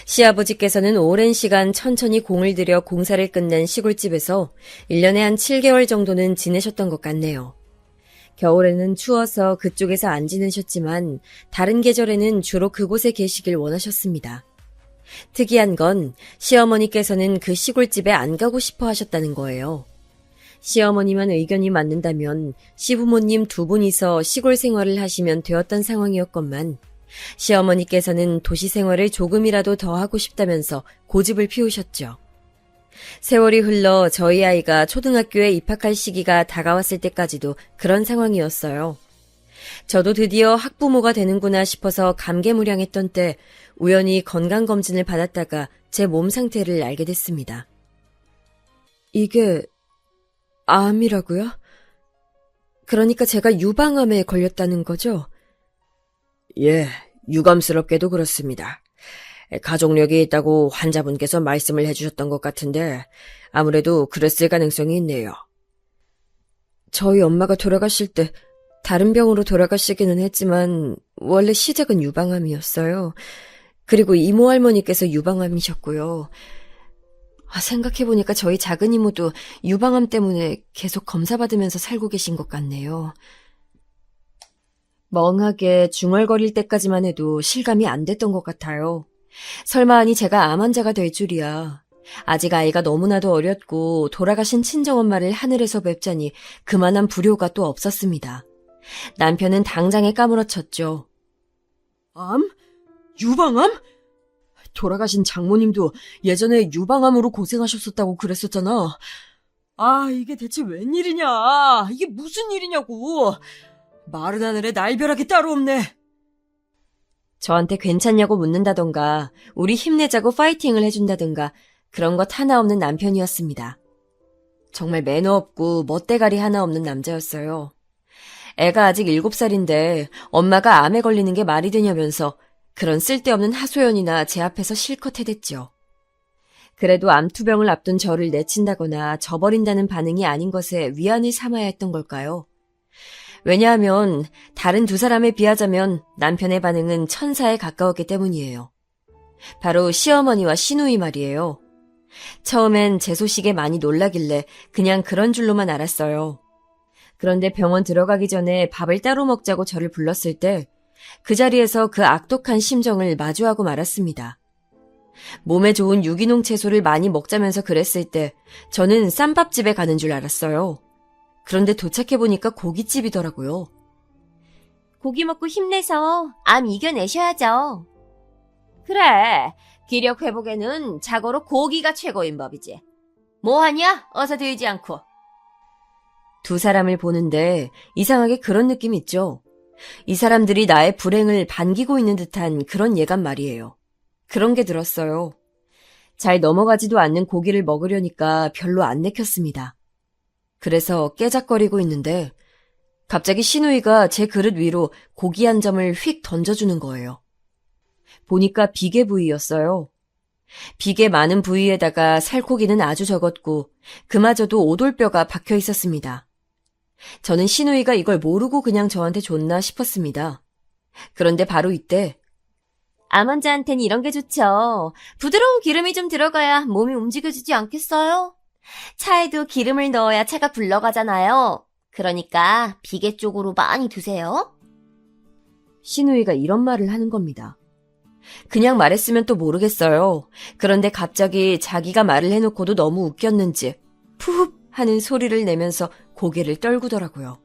시아버지께서는 오랜 시간 천천히 공을 들여 공사를 끝낸 시골집에서 1년에 한 7개월 정도는 지내셨던 것 같네요. 겨울에는 추워서 그쪽에서 안 지내셨지만 다른 계절에는 주로 그곳에 계시길 원하셨습니다. 특이한 건 시어머니께서는 그 시골집에 안 가고 싶어 하셨다는 거예요. 시어머니만 의견이 맞는다면 시부모님 두 분이서 시골 생활을 하시면 되었던 상황이었건만 시어머니께서는 도시 생활을 조금이라도 더 하고 싶다면서 고집을 피우셨죠. 세월이 흘러 저희 아이가 초등학교에 입학할 시기가 다가왔을 때까지도 그런 상황이었어요. 저도 드디어 학부모가 되는구나 싶어서 감개무량했던 때 우연히 건강검진을 받았다가 제 몸 상태를 알게 됐습니다. 이게 암이라고요? 그러니까 제가 유방암에 걸렸다는 거죠? 예, 유감스럽게도 그렇습니다. 가족력이 있다고 환자분께서 말씀을 해주셨던 것 같은데 아무래도 그랬을 가능성이 있네요. 저희 엄마가 돌아가실 때 다른 병으로 돌아가시기는 했지만 원래 시작은 유방암이었어요. 그리고 이모 할머니께서 유방암이셨고요. 생각해보니까 저희 작은 이모도 유방암 때문에 계속 검사받으면서 살고 계신 것 같네요. 멍하게 중얼거릴 때까지만 해도 실감이 안 됐던 것 같아요. 설마 아니 제가 암 환자가 될 줄이야. 아직 아이가 너무나도 어렸고 돌아가신 친정엄마를 하늘에서 뵙자니 그만한 불효가 또 없었습니다. 남편은 당장에 까무러쳤죠. 암? 유방암? 돌아가신 장모님도 예전에 유방암으로 고생하셨었다고 그랬었잖아. 이게 대체 웬일이냐? 이게 무슨 일이냐고. 마른 하늘에 날벼락이 따로 없네. 저한테 괜찮냐고 묻는다던가 우리 힘내자고 파이팅을 해준다던가 그런 것 하나 없는 남편이었습니다. 정말 매너 없고 멋대가리 하나 없는 남자였어요. 애가 아직 7살인데 엄마가 암에 걸리는 게 말이 되냐면서 그런 쓸데없는 하소연이나 제 앞에서 실컷 해댔죠. 그래도 암투병을 앞둔 저를 내친다거나 저버린다는 반응이 아닌 것에 위안을 삼아야 했던 걸까요? 왜냐하면 다른 두 사람에 비하자면 남편의 반응은 천사에 가까웠기 때문이에요. 바로 시어머니와 시누이 말이에요. 처음엔 제 소식에 많이 놀라길래 그냥 그런 줄로만 알았어요. 그런데 병원 들어가기 전에 밥을 따로 먹자고 저를 불렀을 때 그 자리에서 그 악독한 심정을 마주하고 말았습니다. 몸에 좋은 유기농 채소를 많이 먹자면서 그랬을 때 저는 쌈밥집에 가는 줄 알았어요. 그런데 도착해보니까 고깃집이더라고요. 고기 먹고 힘내서 암 이겨내셔야죠. 그래, 기력 회복에는 자고로 고기가 최고인 법이지. 뭐하냐? 어서 들지 않고. 두 사람을 보는데 이상하게 그런 느낌 있죠? 이 사람들이 나의 불행을 반기고 있는 듯한 그런 예감 말이에요. 그런 게 들었어요. 잘 넘어가지도 않는 고기를 먹으려니까 별로 안 내켰습니다. 그래서 깨작거리고 있는데 갑자기 시누이가 제 그릇 위로 고기 한 점을 휙 던져주는 거예요. 보니까 비계 부위였어요. 비계 많은 부위에다가 살코기는 아주 적었고 그마저도 오돌뼈가 박혀 있었습니다. 저는 시누이가 이걸 모르고 그냥 저한테 줬나 싶었습니다. 그런데 바로 이때 암 환자한테는 이런 게 좋죠. 부드러운 기름이 좀 들어가야 몸이 움직여지지 않겠어요? 차에도 기름을 넣어야 차가 굴러가잖아요. 그러니까 비계 쪽으로 많이 드세요. 시누이가 이런 말을 하는 겁니다. 그냥 말했으면 또 모르겠어요. 그런데 갑자기 자기가 말을 해놓고도 너무 웃겼는지 푸흡 하는 소리를 내면서 고개를 떨구더라고요.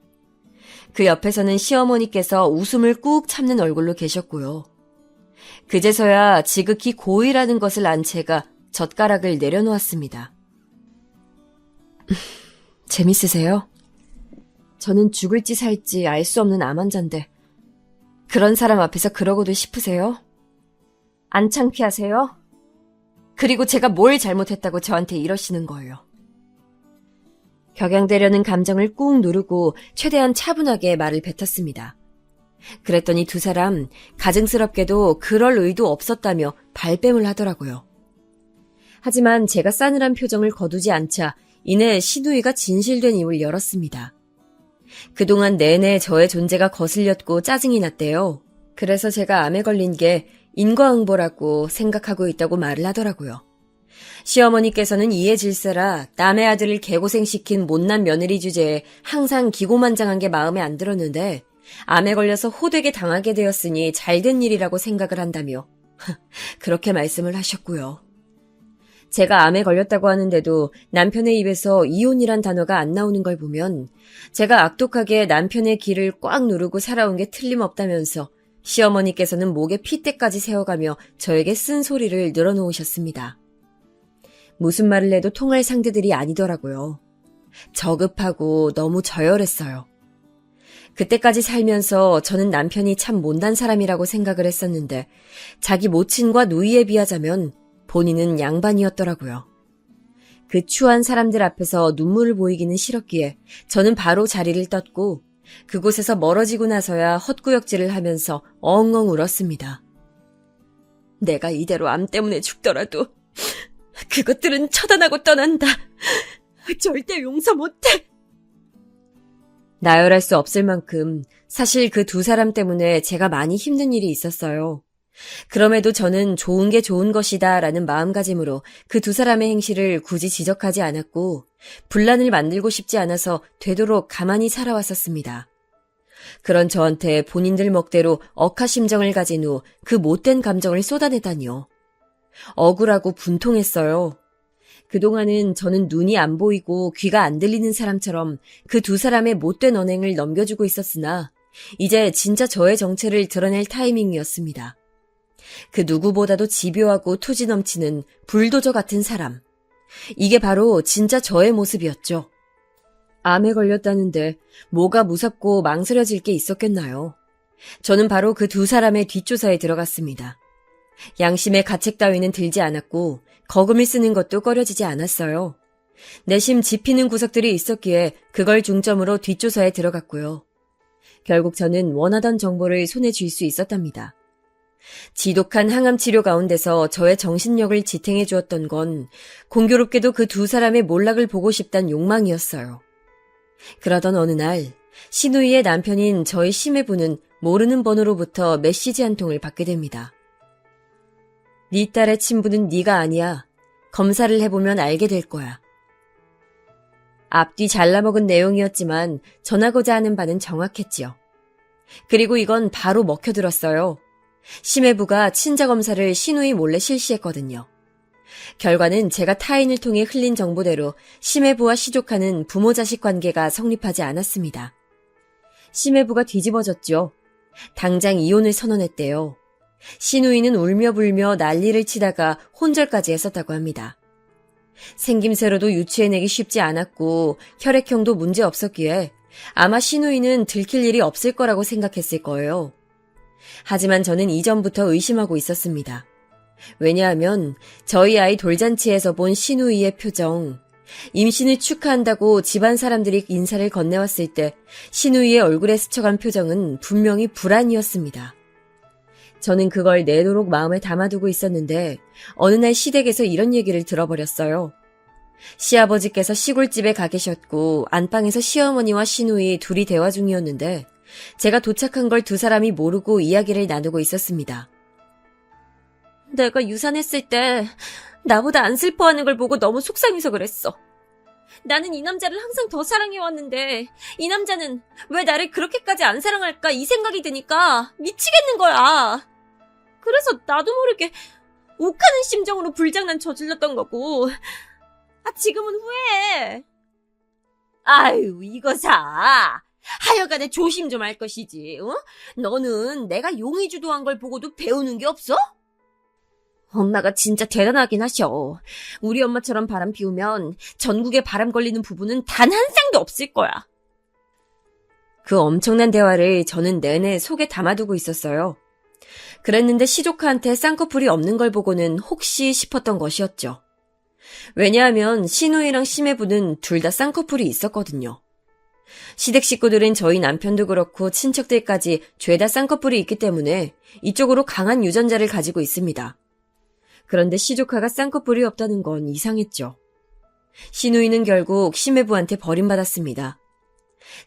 그 옆에서는 시어머니께서 웃음을 꾹 참는 얼굴로 계셨고요. 그제서야 지극히 고의라는 것을 안 채가 젓가락을 내려놓았습니다. 재밌으세요? 저는 죽을지 살지 알 수 없는 암 환자인데 그런 사람 앞에서 그러고도 싶으세요? 안 창피하세요? 그리고 제가 뭘 잘못했다고 저한테 이러시는 거예요. 격양되려는 감정을 꾹 누르고 최대한 차분하게 말을 뱉었습니다. 그랬더니 두 사람 가증스럽게도 그럴 의도 없었다며 발뺌을 하더라고요. 하지만 제가 싸늘한 표정을 거두지 않자 이내 시누이가 진실된 입을 열었습니다. 그동안 내내 저의 존재가 거슬렸고 짜증이 났대요. 그래서 제가 암에 걸린 게 인과응보라고 생각하고 있다고 말을 하더라고요. 시어머니께서는 이해 질세라 남의 아들을 개고생시킨 못난 며느리 주제에 항상 기고만장한 게 마음에 안 들었는데 암에 걸려서 호되게 당하게 되었으니 잘된 일이라고 생각을 한다며 그렇게 말씀을 하셨고요. 제가 암에 걸렸다고 하는데도 남편의 입에서 이혼이란 단어가 안 나오는 걸 보면 제가 악독하게 남편의 길을 꽉 누르고 살아온 게 틀림없다면서 시어머니께서는 목에 핏대까지 세워가며 저에게 쓴소리를 늘어놓으셨습니다. 무슨 말을 해도 통할 상대들이 아니더라고요. 저급하고 너무 저열했어요. 그때까지 살면서 저는 남편이 참 못난 사람이라고 생각을 했었는데 자기 모친과 누이에 비하자면 본인은 양반이었더라고요. 그 추한 사람들 앞에서 눈물을 보이기는 싫었기에 저는 바로 자리를 떴고 그곳에서 멀어지고 나서야 헛구역질을 하면서 엉엉 울었습니다. 내가 이대로 암 때문에 죽더라도 그것들은 처단하고 떠난다. 절대 용서 못해. 나열할 수 없을 만큼 사실 그 두 사람 때문에 제가 많이 힘든 일이 있었어요. 그럼에도 저는 좋은 게 좋은 것이다 라는 마음가짐으로 그 두 사람의 행실을 굳이 지적하지 않았고 분란을 만들고 싶지 않아서 되도록 가만히 살아왔었습니다. 그런 저한테 본인들 멋대로 억하심정을 가진 후 그 못된 감정을 쏟아내다니요. 억울하고 분통했어요. 그동안은 저는 눈이 안 보이고 귀가 안 들리는 사람처럼 그 두 사람의 못된 언행을 넘겨주고 있었으나 이제 진짜 저의 정체를 드러낼 타이밍이었습니다. 그 누구보다도 집요하고 투지 넘치는 불도저 같은 사람. 이게 바로 진짜 저의 모습이었죠. 암에 걸렸다는데 뭐가 무섭고 망설여질 게 있었겠나요? 저는 바로 그 두 사람의 뒷조사에 들어갔습니다. 양심의 가책 따위는 들지 않았고 거금을 쓰는 것도 꺼려지지 않았어요. 내심 짚히는 구석들이 있었기에 그걸 중점으로 뒷조사에 들어갔고요. 결국 저는 원하던 정보를 손에 쥘 수 있었답니다. 지독한 항암 치료 가운데서 저의 정신력을 지탱해 주었던 건 공교롭게도 그 두 사람의 몰락을 보고 싶단 욕망이었어요. 그러던 어느 날 신우이의 남편인 저희 심해부는 모르는 번호로부터 메시지 한 통을 받게 됩니다. 네 딸의 친부는 네가 아니야. 검사를 해보면 알게 될 거야. 앞뒤 잘라먹은 내용이었지만 전하고자 하는 바는 정확했지요. 그리고 이건 바로 먹혀들었어요. 심해부가 친자검사를 신우이 몰래 실시했거든요. 결과는 제가 타인을 통해 흘린 정보대로 심해부와 시족하는 부모-자식 관계가 성립하지 않았습니다. 심해부가 뒤집어졌죠. 당장 이혼을 선언했대요. 신우이는 울며 불며 난리를 치다가 혼절까지 했었다고 합니다. 생김새로도 유추해내기 쉽지 않았고 혈액형도 문제 없었기에 아마 신우이는 들킬 일이 없을 거라고 생각했을 거예요. 하지만 저는 이전부터 의심하고 있었습니다. 왜냐하면 저희 아이 돌잔치에서 본 신우이의 표정, 임신을 축하한다고 집안 사람들이 인사를 건네왔을 때 신우이의 얼굴에 스쳐간 표정은 분명히 불안이었습니다. 저는 그걸 내도록 마음에 담아두고 있었는데 어느 날 시댁에서 이런 얘기를 들어버렸어요. 시아버지께서 시골집에 가 계셨고 안방에서 시어머니와 신우이 둘이 대화 중이었는데 제가 도착한 걸 두 사람이 모르고 이야기를 나누고 있었습니다. 내가 유산했을 때 나보다 안 슬퍼하는 걸 보고 너무 속상해서 그랬어. 나는 이 남자를 항상 더 사랑해왔는데 이 남자는 왜 나를 그렇게까지 안 사랑할까 이 생각이 드니까 미치겠는 거야. 그래서 나도 모르게 욱하는 심정으로 불장난 저질렀던 거고 지금은 후회해. 아유 이거사. 하여간에 조심 좀 할 것이지. 어? 너는 내가 용의주도한 걸 보고도 배우는 게 없어? 엄마가 진짜 대단하긴 하셔. 우리 엄마처럼 바람 피우면 전국에 바람 걸리는 부부는 단 한 쌍도 없을 거야. 그 엄청난 대화를 저는 내내 속에 담아두고 있었어요. 그랬는데 시조카한테 쌍꺼풀이 없는 걸 보고는 혹시 싶었던 것이었죠. 왜냐하면 신우이랑 심해부는 둘 다 쌍꺼풀이 있었거든요. 시댁 식구들은 저희 남편도 그렇고 친척들까지 죄다 쌍꺼풀이 있기 때문에 이쪽으로 강한 유전자를 가지고 있습니다. 그런데 시조카가 쌍꺼풀이 없다는 건 이상했죠. 신우이는 결국 심해부한테 버림받았습니다.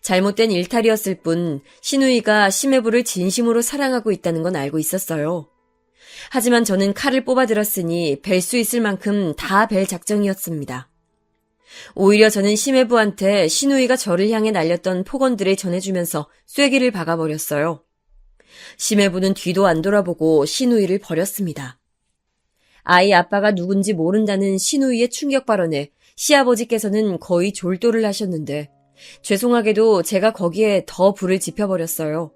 잘못된 일탈이었을 뿐 신우이가 심해부를 진심으로 사랑하고 있다는 건 알고 있었어요. 하지만 저는 칼을 뽑아들었으니 벨 수 있을 만큼 다 벨 작정이었습니다. 오히려 저는 심해부한테 신우이가 저를 향해 날렸던 폭언들을 전해주면서 쐐기를 박아버렸어요. 심해부는 뒤도 안 돌아보고 신우이를 버렸습니다. 아이 아빠가 누군지 모른다는 신우이의 충격 발언에 시아버지께서는 거의 졸도를 하셨는데 죄송하게도 제가 거기에 더 불을 지펴버렸어요.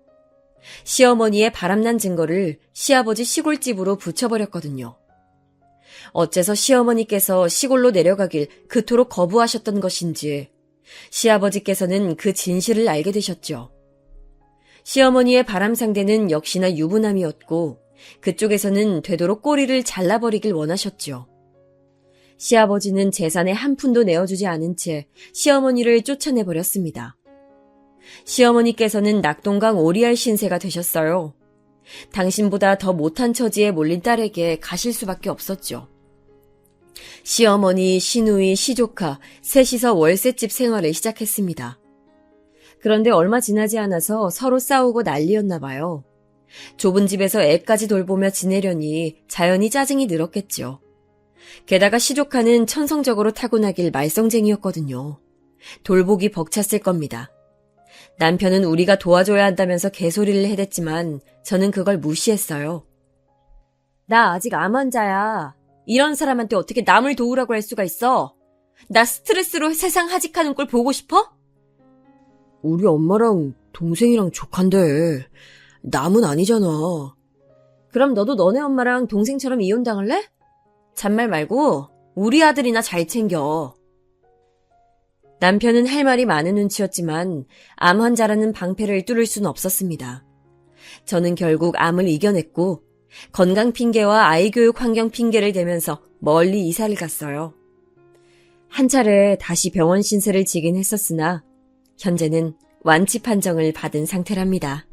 시어머니의 바람난 증거를 시아버지 시골집으로 붙여버렸거든요. 어째서 시어머니께서 시골로 내려가길 그토록 거부하셨던 것인지 시아버지께서는 그 진실을 알게 되셨죠. 시어머니의 바람 상대는 역시나 유부남이었고 그쪽에서는 되도록 꼬리를 잘라버리길 원하셨죠. 시아버지는 재산의 한 푼도 내어주지 않은 채 시어머니를 쫓아내버렸습니다. 시어머니께서는 낙동강 오리알 신세가 되셨어요. 당신보다 더 못한 처지에 몰린 딸에게 가실 수밖에 없었죠. 시어머니, 시누이, 시조카 셋이서 월세집 생활을 시작했습니다. 그런데 얼마 지나지 않아서 서로 싸우고 난리였나 봐요. 좁은 집에서 애까지 돌보며 지내려니 자연히 짜증이 늘었겠죠. 게다가 시조카는 천성적으로 타고나길 말썽쟁이였거든요. 돌보기 벅찼을 겁니다. 남편은 우리가 도와줘야 한다면서 개소리를 해댔지만 저는 그걸 무시했어요. 나 아직 암 환자야. 이런 사람한테 어떻게 남을 도우라고 할 수가 있어? 나 스트레스로 세상 하직하는 꼴 보고 싶어? 우리 엄마랑 동생이랑 조칸데 남은 아니잖아. 그럼 너도 너네 엄마랑 동생처럼 이혼당할래? 잔말 말고 우리 아들이나 잘 챙겨. 남편은 할 말이 많은 눈치였지만 암 환자라는 방패를 뚫을 수는 없었습니다. 저는 결국 암을 이겨냈고 건강 핑계와 아이 교육 환경 핑계를 대면서 멀리 이사를 갔어요. 한 차례 다시 병원 신세를 지긴 했었으나 현재는 완치 판정을 받은 상태랍니다.